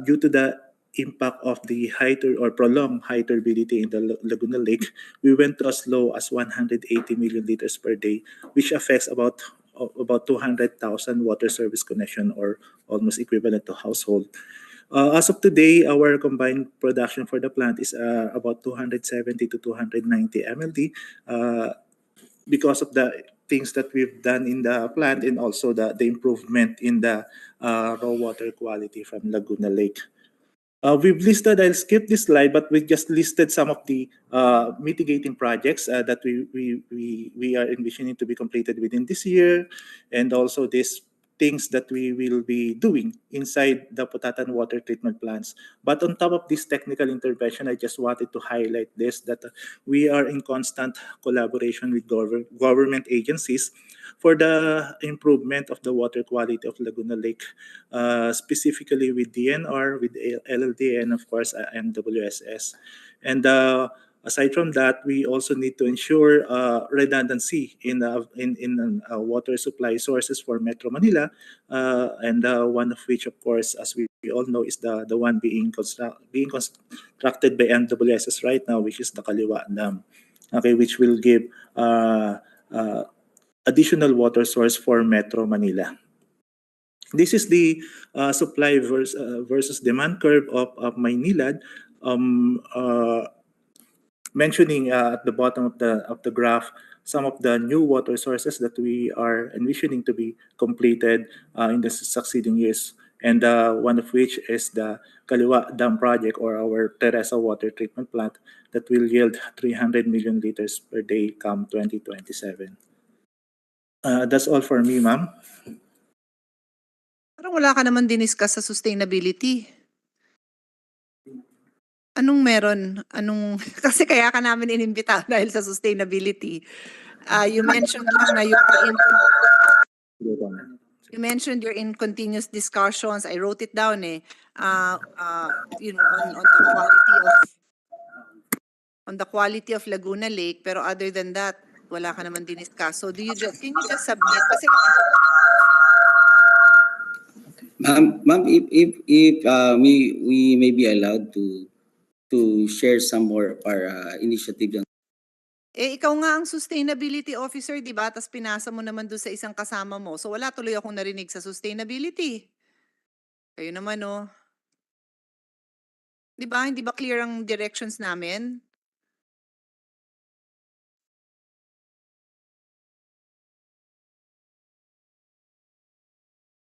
due to the impact of the or prolonged high turbidity in the Laguna Lake, we went to as low as 180 million liters per day, which affects about 200,000 water service connection, or almost equivalent to household. As of today, our combined production for the plant is about 270 to 290 MLD because of the things that we've done in the plant, and also the improvement in the raw water quality from Laguna Lake. We've listed, I'll skip this slide, but we just listed some of the mitigating projects that we are envisioning to be completed within this year, and also these things that we will be doing inside the Potatan water treatment plants. But on top of this technical intervention, I just wanted to highlight this, that we are in constant collaboration with government agencies for the improvement of the water quality of Laguna Lake, specifically with DNR, with LLD, and of course MWSS. And aside from that, we also need to ensure redundancy in water supply sources for Metro Manila, and one of which, of course, as we all know, is the one being constructed by MWSS right now, which is the Kaliwa Dam, okay, which will give additional water source for Metro Manila. This is the supply versus demand curve of Maynilad. Mentioning at the bottom of the graph some of the new water sources that we are envisioning to be completed in the succeeding years, and one of which is the Kaliwa Dam project, or our Teresa water treatment plant, that will yield 300 million liters per day come 2027. That's all for me, ma'am. Parang wala ka naman diniscuss sa sustainability. Anong meron? Kasi kaya ka namin inimbita dahil sa sustainability. You mentioned lang na you mentioned you're in continuous discussions. I wrote it down on the quality of Laguna Lake, pero other than that, wala ka naman diniscuss. So can you just submit? Kasi Ma'am, if we may be allowed to share some more of our initiative. Eh, ikaw nga ang sustainability officer, di ba? Tapos pinasa mo naman doon sa isang kasama mo. So wala tuloy akong narinig sa sustainability. Kayo naman, oh. Di ba? Hindi ba clear ang directions namin?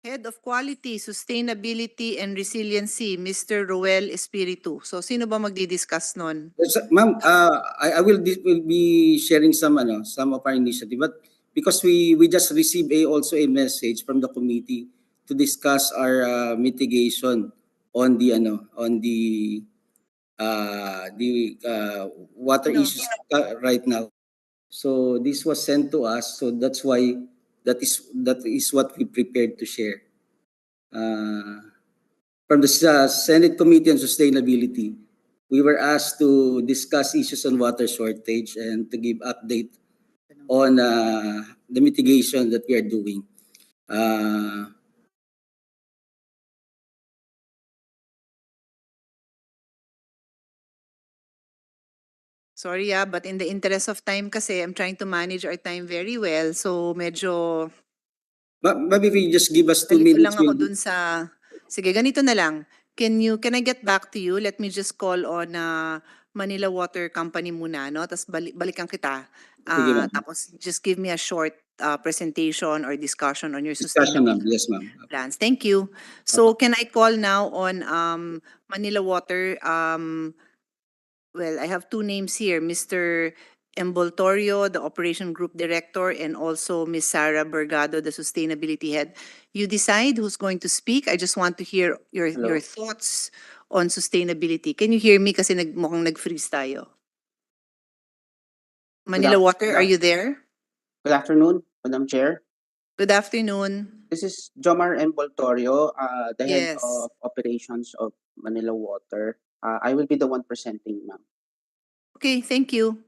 Head of Quality, Sustainability and Resiliency, Mr. Roel Espiritu. So sino ba magdi-discuss nun? Yes, ma'am, I will be sharing some of our initiative, but because we just received also a message from the committee to discuss our mitigation on the water Ano? issues right now. So this was sent to us, so that's why that is what we prepared to share. From the Senate Committee on Sustainability, we were asked to discuss issues on water shortage and to give update on the mitigation that we are doing. Sorry but in the interest of time kasi, I'm trying to manage our time very well. So medyo Maybe we just give us 2 Ganito minutes. lang ako dun sa, sige, ganito na lang. Can I get back to you? Let me just call on Manila Water Company muna, no? Tapos balikan kita. Sige, ma'am. Tapos just give me a short presentation or discussion on your Discussion, ma'am. sustainability Yes, ma'am. plans. Thank you. So can I call now on Manila Water? Well, I have two names here, Mr. Emboltorio, the Operation Group Director, and also Ms. Sarah Bergado, the Sustainability Head. You decide who's going to speak. I just want to hear your thoughts on sustainability. Can you hear me? Kasi mukhang nag-freeze tayo. Manila Water, are you there? Good afternoon, Madam Chair. Good afternoon. This is Jomar Emboltorio, the head Yes. of operations of Manila Water. I will be the one presenting, ma'am. Okay, thank you.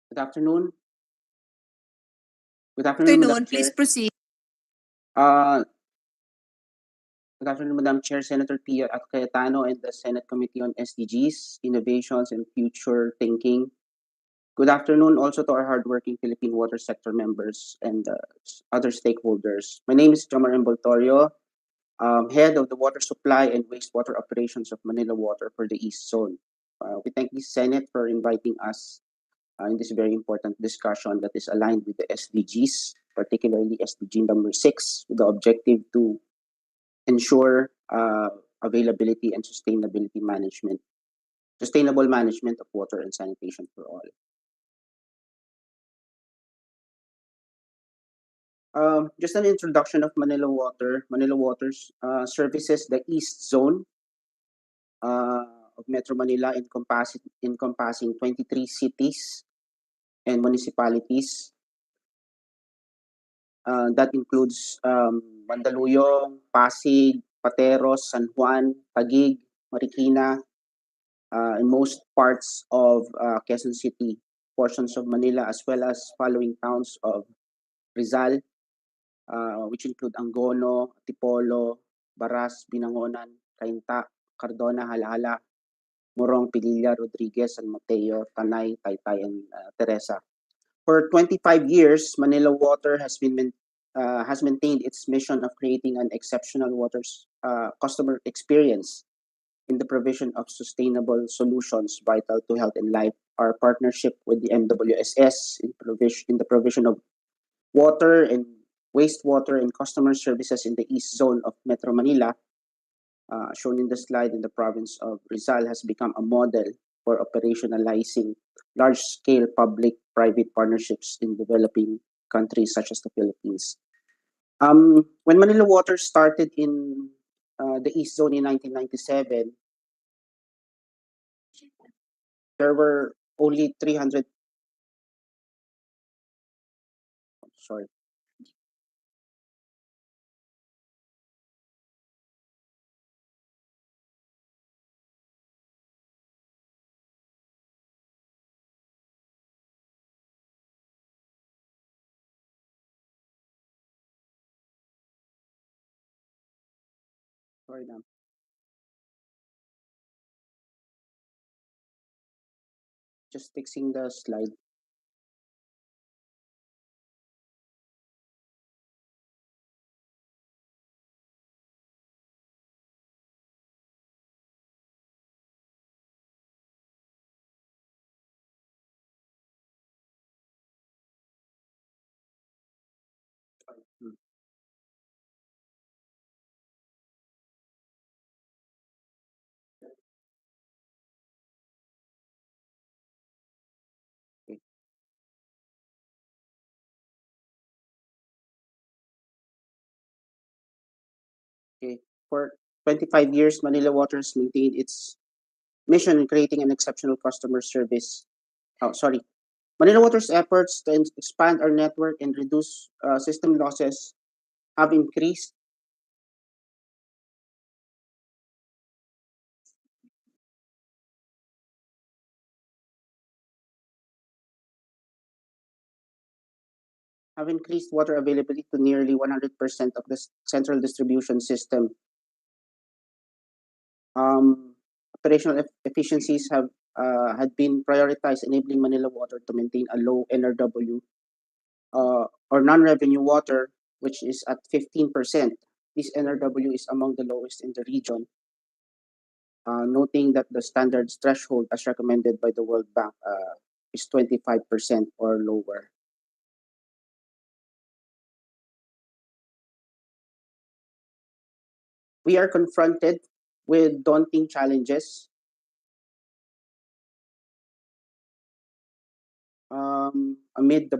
Good afternoon. Good Afternoon, Madam please Chair. proceed. Good afternoon, Madam Chair, Senator Pia S. Cayetano, and the Senate Committee on SDGs, Innovations, and Future Thinking. Good afternoon also to our hardworking Philippine water sector members and other stakeholders. My name is Jomar Emboltorio, head of the Water Supply and Wastewater Operations of Manila Water for the East Zone. We thank the Senate for inviting us in this very important discussion that is aligned with the SDGs, particularly SDG number 6, with the objective to ensure availability and sustainable management of water and sanitation for all. Just an introduction of Manila Water. Manila Water's services the East Zone of Metro Manila, encompassing 23 cities and municipalities. That includes Mandaluyong, Pasig, Pateros, San Juan, Taguig, Marikina, in most parts of Quezon City, portions of Manila, as well as following towns of Rizal, which include Angono, Tipolo, Baras, Binangonan, Cainta, Cardona, Halahala, Morong, Pililla, Rodriguez, San Mateo, Tanay, Taytay, and Teresa. For 25 years, Manila Water has maintained its mission of creating an exceptional water customer experience in the provision of sustainable solutions vital to health and life. Our partnership with the MWSS in the provision of water and wastewater and customer services in the East Zone of Metro Manila, shown in the slide in the province of Rizal, has become a model for operationalizing large-scale public-private partnerships in developing countries such as the Philippines. When Manila Water started in the East Zone in 1997, there were only 300. Sorry. Sorry, ma'am. Just fixing the slide. Hmm. Okay. Okay. For 25 years, Manila Water has maintained its mission in creating an exceptional customer service. Oh, sorry. Manila Water's efforts to expand our network and reduce system losses have increased water availability to nearly 100% of the central distribution system. Operational efficiencies have had been prioritized, enabling Manila Water to maintain a low NRW or non-revenue water, which is at 15%. This NRW is among the lowest in the region, noting that the standards threshold as recommended by the World Bank is 25% or lower. We are confronted with daunting challenges amid the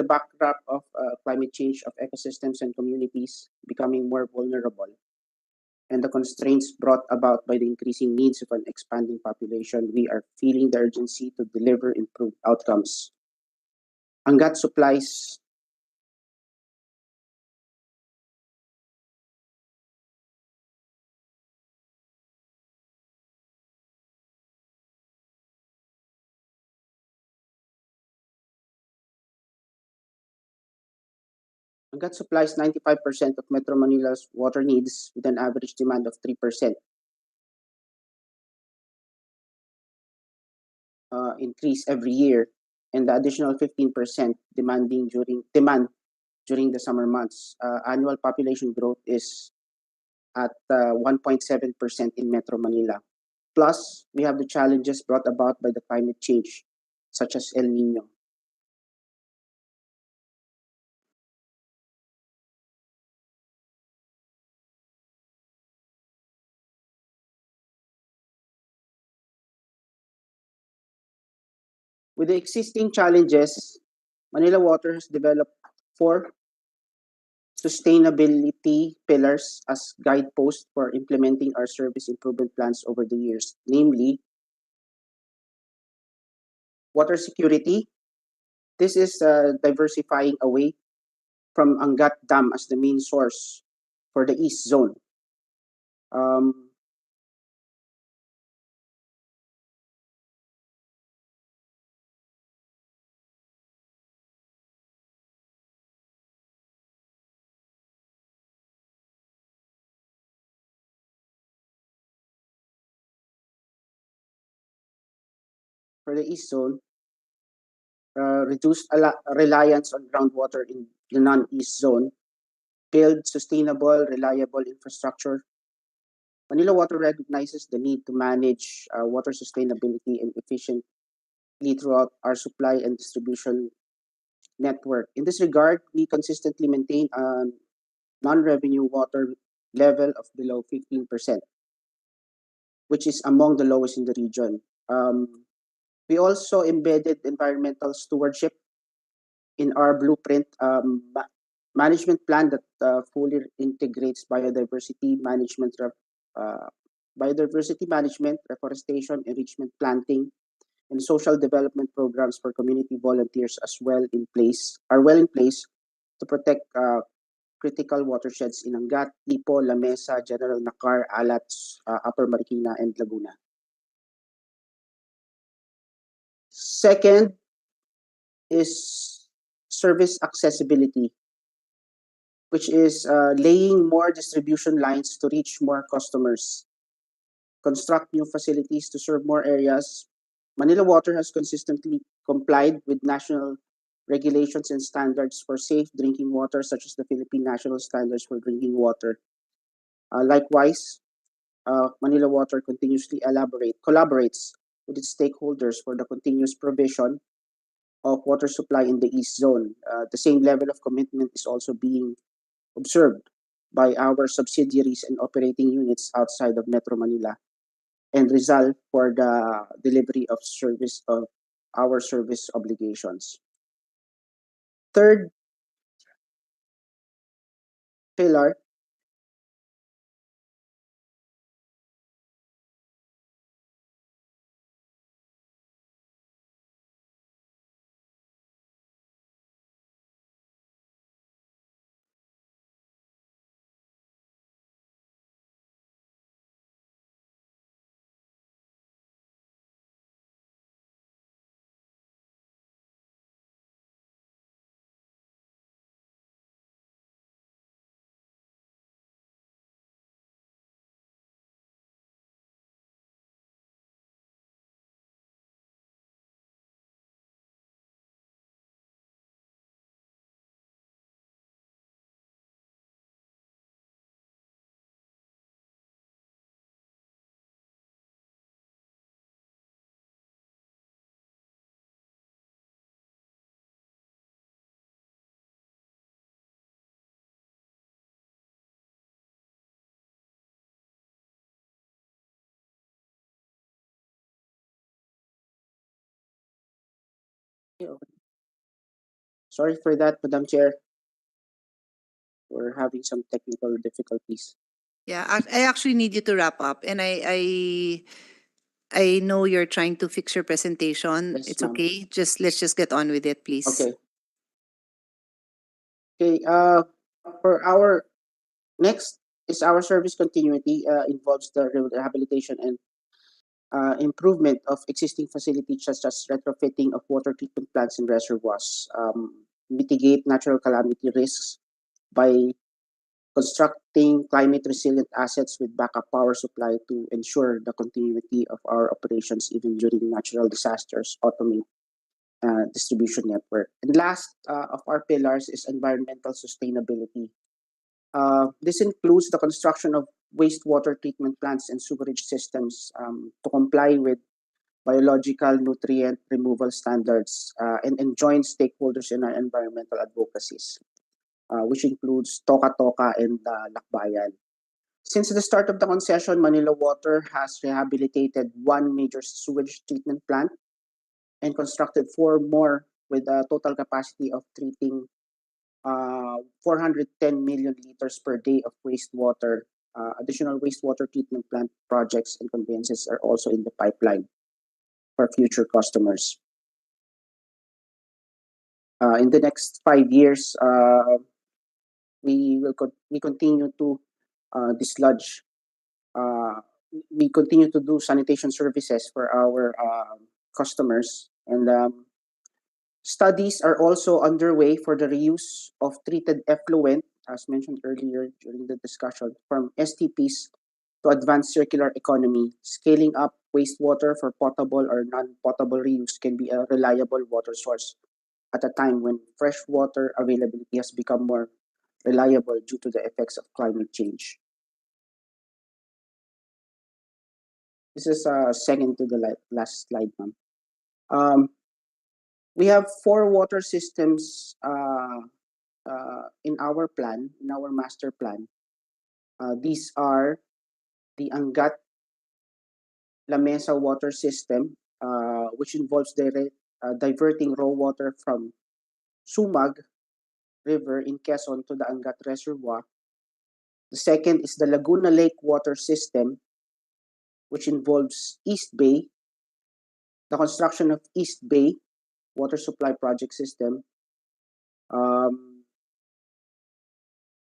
backdrop of climate change of ecosystems and communities becoming more vulnerable, and the constraints brought about by the increasing needs of an expanding population. We are feeling the urgency to deliver improved outcomes. Hanggat supplies Hanggat supplies 95% of Metro Manila's water needs with an average demand of 3% increase every year, and the additional 15% demand during the summer months. Annual population growth is at 1.7% in Metro Manila. Plus, we have the challenges brought about by the climate change, such as El Nino. With the existing challenges, Manila Water has developed 4 sustainability pillars as guideposts for implementing our service improvement plans over the years, namely water security. This is diversifying away from Angat Dam as the main source for the East Zone. Um, for the East Zone, reduce reliance on groundwater in the non-East Zone, build sustainable, reliable infrastructure. Manila Water recognizes the need to manage water sustainability and efficiently throughout our supply and distribution network. In this regard, we consistently maintain a non-revenue water level of below 15%, which is among the lowest in the region. We also embedded environmental stewardship in our blueprint, management plan that fully integrates biodiversity management, reforestation, enrichment planting, and social development programs for community volunteers are well in place to protect critical watersheds in Angat, Ipo, La Mesa, General Nakar, Alat, Upper Marikina, and Laguna. Second is service accessibility, which is laying more distribution lines to reach more customers, construct new facilities to serve more areas. Manila Water has consistently complied with national regulations and standards for safe drinking water, such as the Philippine National Standards for Drinking Water. Likewise, Manila Water continuously collaborates with its stakeholders for the continuous provision of water supply in the East Zone. The same level of commitment is also being observed by our subsidiaries and operating units outside of Metro Manila and Rizal for the delivery of our service obligations. Third pillar Sorry for that, Madam Chair. We're having some technical difficulties. Yeah, I actually need you to wrap up, and I know you're trying to fix your presentation. Yes, It's ma'am. okay. Let's just get on with it, please. Okay. Okay. For our next is our service continuity involves the rehabilitation and improvement of existing facilities such as retrofitting of water treatment plants and reservoirs, mitigate natural calamity risks by constructing climate resilient assets with backup power supply to ensure the continuity of our operations even during natural disasters, automate distribution network. And last of our pillars is environmental sustainability. This includes the construction of wastewater treatment plants and sewerage systems to comply with biological nutrient removal standards and join stakeholders in our environmental advocacies, which includes Toka Toka and Lakbayan. Since the start of the concession, Manila Water has rehabilitated one major sewage treatment plant and constructed 4 more with a total capacity of treating 410 million liters per day of wastewater. Additional wastewater treatment plant projects and conveyances are also in the pipeline for future customers. In the next 5 years, we continue to dislodge. We continue to do sanitation services for our customers, and studies are also underway for the reuse of treated effluent, as mentioned earlier during the discussion, from STPs to advance circular economy. Scaling up wastewater for potable or non-potable reuse can be a reliable water source at a time when fresh water availability has become more reliable due to the effects of climate change. This is second to the last slide, ma'am. We have 4 water systems in our plan, in our master plan. These are the Angat La Mesa water system, which involves diverting raw water from Sumag, River in Quezon to the Angat Reservoir. The second is the Laguna Lake Water System, which involves East Bay, the construction of East Bay Water Supply Project System.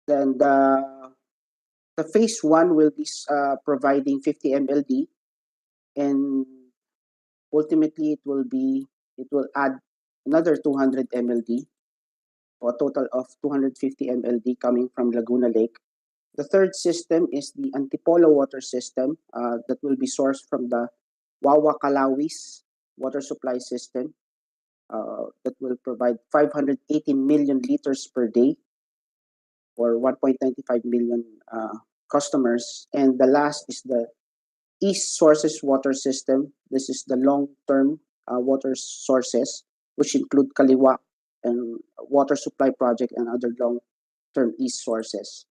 Then the phase one will be providing 50 MLD, and ultimately it will add another 200 MLD, or a total of 250 MLD coming from Laguna Lake. The third system is the Antipolo water system that will be sourced from the Wawa Calawis water supply system that will provide 580 million liters per day or 1.95 million customers. And the last is the East Sources water system. This is the long-term water sources, which include Kaliwa and water supply project and other long-term East sources.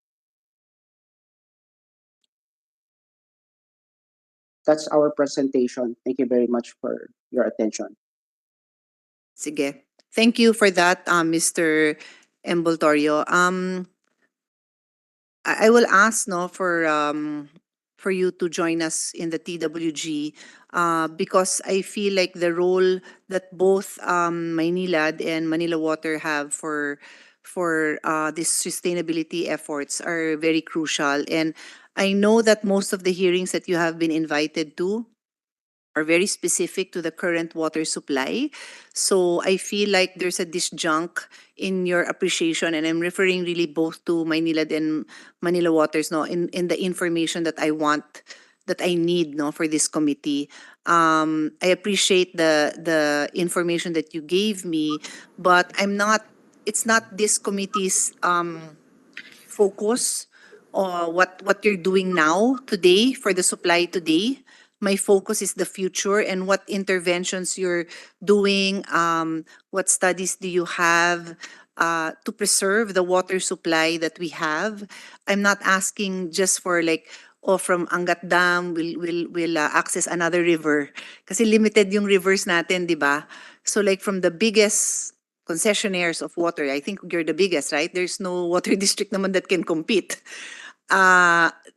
That's our presentation. Thank you very much for your attention. Sige. Thank you for that, Mr. Emboltorio. I will ask for you to join us in the TWG because I feel like the role that both Maynilad and Manila Water have for these sustainability efforts are very crucial. And I know that most of the hearings that you have been invited to are very specific to the current water supply. So I feel like there's a disjunct in your appreciation, and I'm referring really both to Maynilad and Manila Waters, no, in the information that I want, that I need, no, for this committee. I appreciate the information that you gave me, but it's not this committee's focus on what you're doing now today for the supply today. My focus is the future and what interventions you're doing, what studies do you have to preserve the water supply that we have. I'm not asking just for like, oh, from Angat Dam, we'll access another river. Kasi limited yung rivers natin, di ba? So like from the biggest concessionaires of water, I think you're the biggest, right? There's no water district naman that can compete.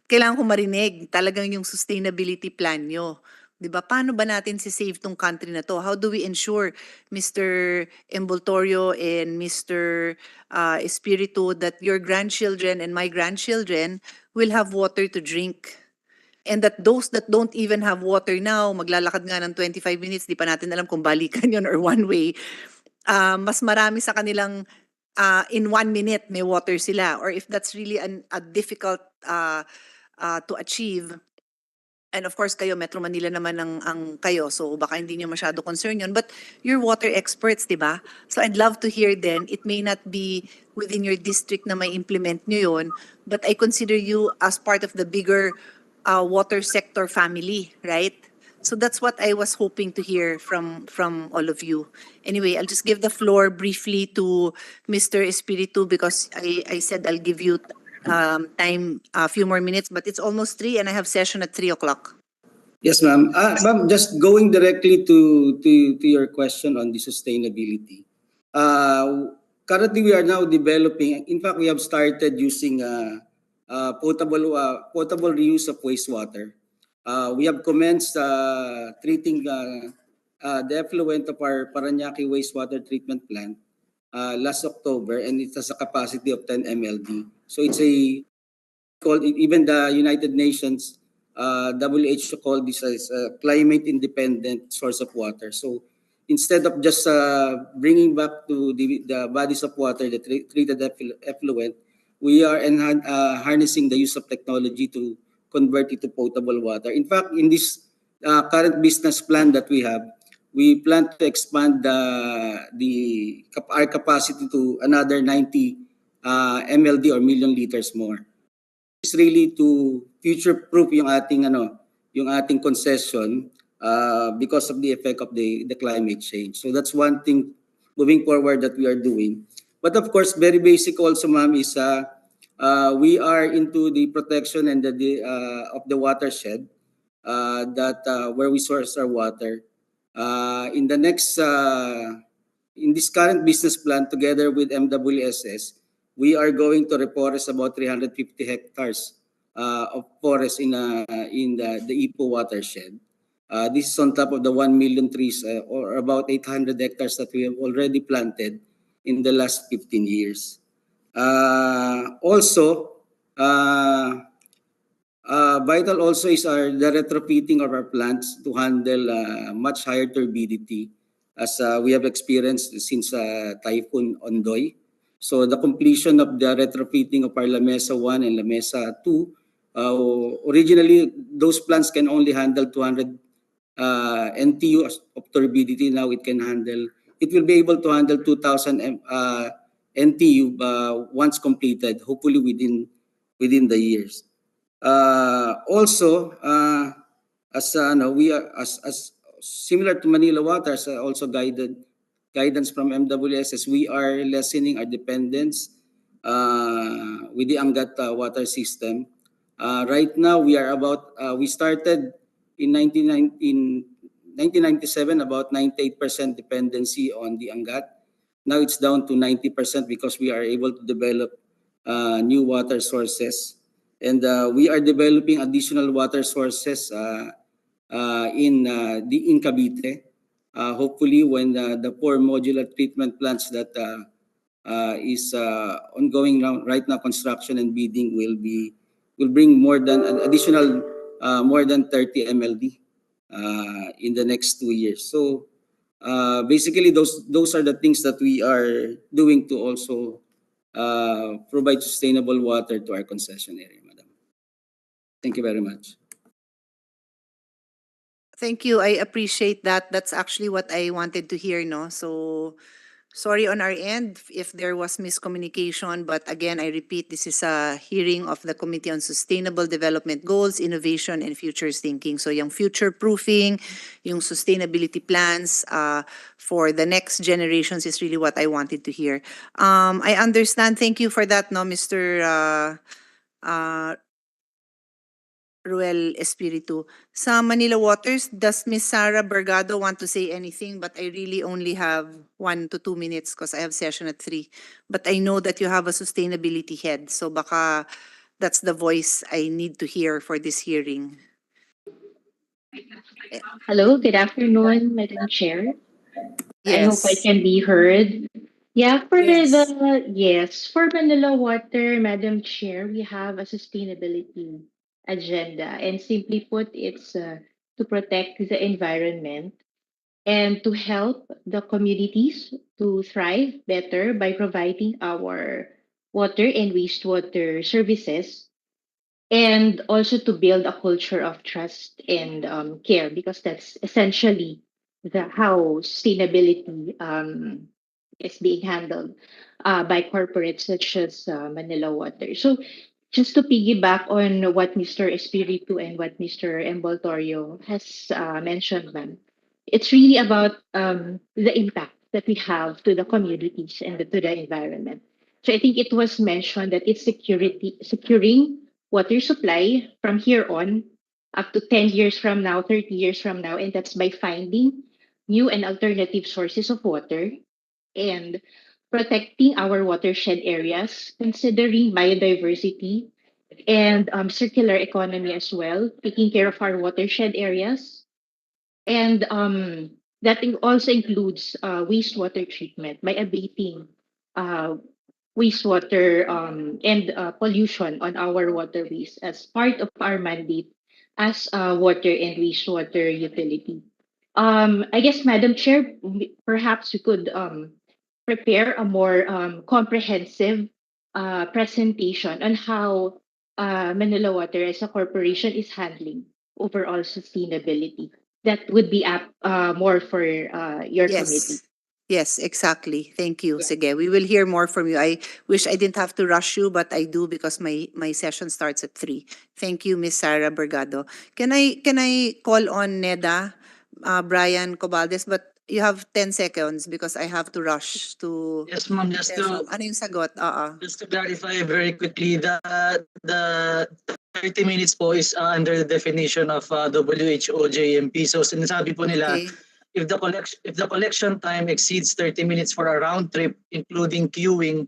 Kailangan ko marinig talagang yung sustainability plan nyo. 'Di ba? Paano ba natin si-save tong country na to? How do we ensure, Mr. Emboltorio and Mr. Espiritu, that your grandchildren and my grandchildren will have water to drink? And that those that don't even have water now, maglalakad nga ng 25 minutes, di pa natin alam kung balikan yon or one way. Mas marami sa kanilang in 1 minute may water sila, or if that's really a difficult to achieve. And of course kayo, Metro Manila naman ang kayo, so baka hindi niyo masyado concern yun, but you're water experts, di ba? So I'd love to hear then, it may not be within your district na may implement nyo yun, but I consider you as part of the bigger water sector family, right? So that's what I was hoping to hear from all of you. Anyway, I'll just give the floor briefly to Mr. Espiritu because I said I'll give you time, a few more minutes, but it's almost 3 and I have session at 3 o'clock. Yes, ma'am. Ma'am, just going directly to your question on the sustainability. Currently, we are now developing. In fact, we have started using potable reuse of wastewater. We have commenced treating the effluent of our Paranaque wastewater treatment plant last October, and it has a capacity of 10 MLD. So it's even the United Nations, WHO called this as a climate independent source of water. So instead of just bringing back to the bodies of water the treated effluent, we are harnessing the use of technology to convert it to potable water. In fact, in this current business plan that we have, we plan to expand our capacity to another 90 MLD or million liters more. It's really to future-proof yung ating concession because of the effect of the climate change. So that's one thing moving forward that we are doing. But of course, very basic also, ma'am, is we are into the protection and of the watershed where we source our water. In this current business plan, together with MWSS, we are going to reforest about 350 hectares of forest in the Ipo watershed. This is on top of the 1 million trees or about 800 hectares that we have already planted in the last 15 years. Also, vital also is the retrofitting of our plants to handle much higher turbidity as we have experienced since Typhoon Ondoy. So the completion of the retrofitting of our La Mesa 1 and La Mesa 2, originally those plants can only handle 200 NTU of turbidity. Now it will be able to handle 2000 NTU once completed, hopefully within the years. Also, we are as similar to Manila Waters, also guidance from MWSS, we are lessening our dependence with the Angat water system. Right now, we started in 1997 about 98% dependency on the Angat. Now it's down to 90% because we are able to develop new water sources. And we are developing additional water sources in Cavite. Hopefully, when the 4 modular treatment plants that is ongoing right now, construction and bidding will bring more than an additional more than 30 MLD in the next 2 years. So basically, those are the things that we are doing to also provide sustainable water to our concession area, Madam. Thank you very much. Thank you. I appreciate that. That's actually what I wanted to hear, no? So sorry on our end if there was miscommunication, but again, I repeat, this is a hearing of the Committee on Sustainable Development Goals, Innovation, and Futures Thinking. So yung future proofing, yung sustainability plans for the next generations is really what I wanted to hear. I understand. Thank you for that, no, Mr. Ruel Espiritu. Sa Manila Waters, does Miss Sarah Bergado want to say anything? But I really only have 1 to 2 minutes because I have session at 3. But I know that you have a sustainability head. So baka that's the voice I need to hear for this hearing. Hello, good afternoon, Madam Chair. I hope I Yes. can be heard. Yeah, Yes. for Manila Water, Madam Chair, we have a sustainability agenda, and simply put, it's to protect the environment and to help the communities to thrive better by providing our water and wastewater services, and also to build a culture of trust and care, because that's essentially how sustainability is being handled by corporates such as Manila Water. So just to piggyback on what Mr. Espiritu and what Mr. Emboltorio has mentioned, ma'am, it's really about the impact that we have to the communities and to the environment. So I think it was mentioned that it's securing water supply from here on up to 10 years from now, 30 years from now, and that's by finding new and alternative sources of water and protecting our watershed areas, considering biodiversity and circular economy as well, taking care of our watershed areas. And also includes wastewater treatment by abating uh, wastewater and pollution on our waterways as part of our mandate as a water and wastewater utility. I guess, Madam Chair, perhaps we could prepare a more comprehensive presentation on how Manila Water as a corporation is handling overall sustainability. That would be more for your committee. Yes. Yes, exactly. Thank you. Sige, we will hear more from you. I wish I didn't have to rush you, but I do because my session starts at 3. Thank you, Miss Sarah Bergado. Can I call on Neda, Brian Cobaldes, but you have 10 seconds because I have to rush to Yes, ma'am. ano yung sagot? Just to clarify very quickly, the 30 minutes po is under the definition of WHO JMP. So sinasabi po nila, Okay. if the collection time exceeds 30 minutes for a round trip, including queuing,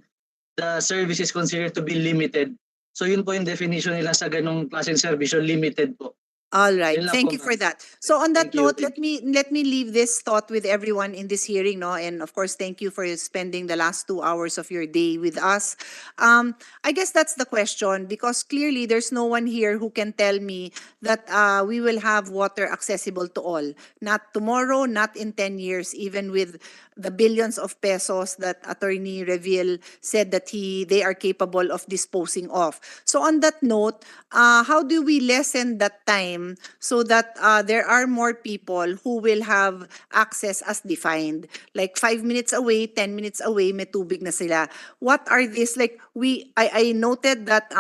the service is considered to be limited. So yun po yung definition nila sa ganong klaseng serbisyo, limited po. All right. Yun lang Thank po, you for ma'am. that. So on that Thank you. note, let me leave this thought with everyone in this hearing, no? And of course, thank you for spending the last 2 hours of your day with us. I guess that's the question, because clearly there's no one here who can tell me that we will have water accessible to all. Not tomorrow, not in 10 years, even with the billions of pesos that Attorney Reville said that they are capable of disposing of. So on that note, how do we lessen that time so that there are more people who will have access as defined? Like 5 minutes away, 10 minutes away, may tubig na sila. What are these? Like I noted that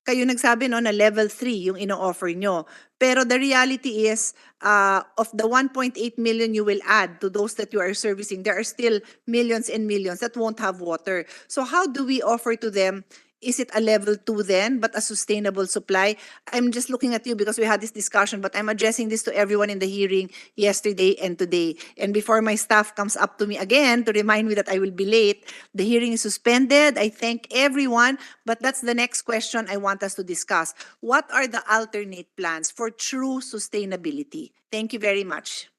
kayo nagsabi no na level 3 yung ino-offer nyo. Pero the reality is, of the 1.8 million you will add to those that you are servicing, there are still millions and millions that won't have water. So how do we offer to them? Is it a level 2 then, but a sustainable supply? I'm just looking at you because we had this discussion, but I'm addressing this to everyone in the hearing yesterday and today. And before my staff comes up to me again to remind me that I will be late, the hearing is suspended. I thank everyone, but that's the next question I want us to discuss. What are the alternate plans for true sustainability? Thank you very much.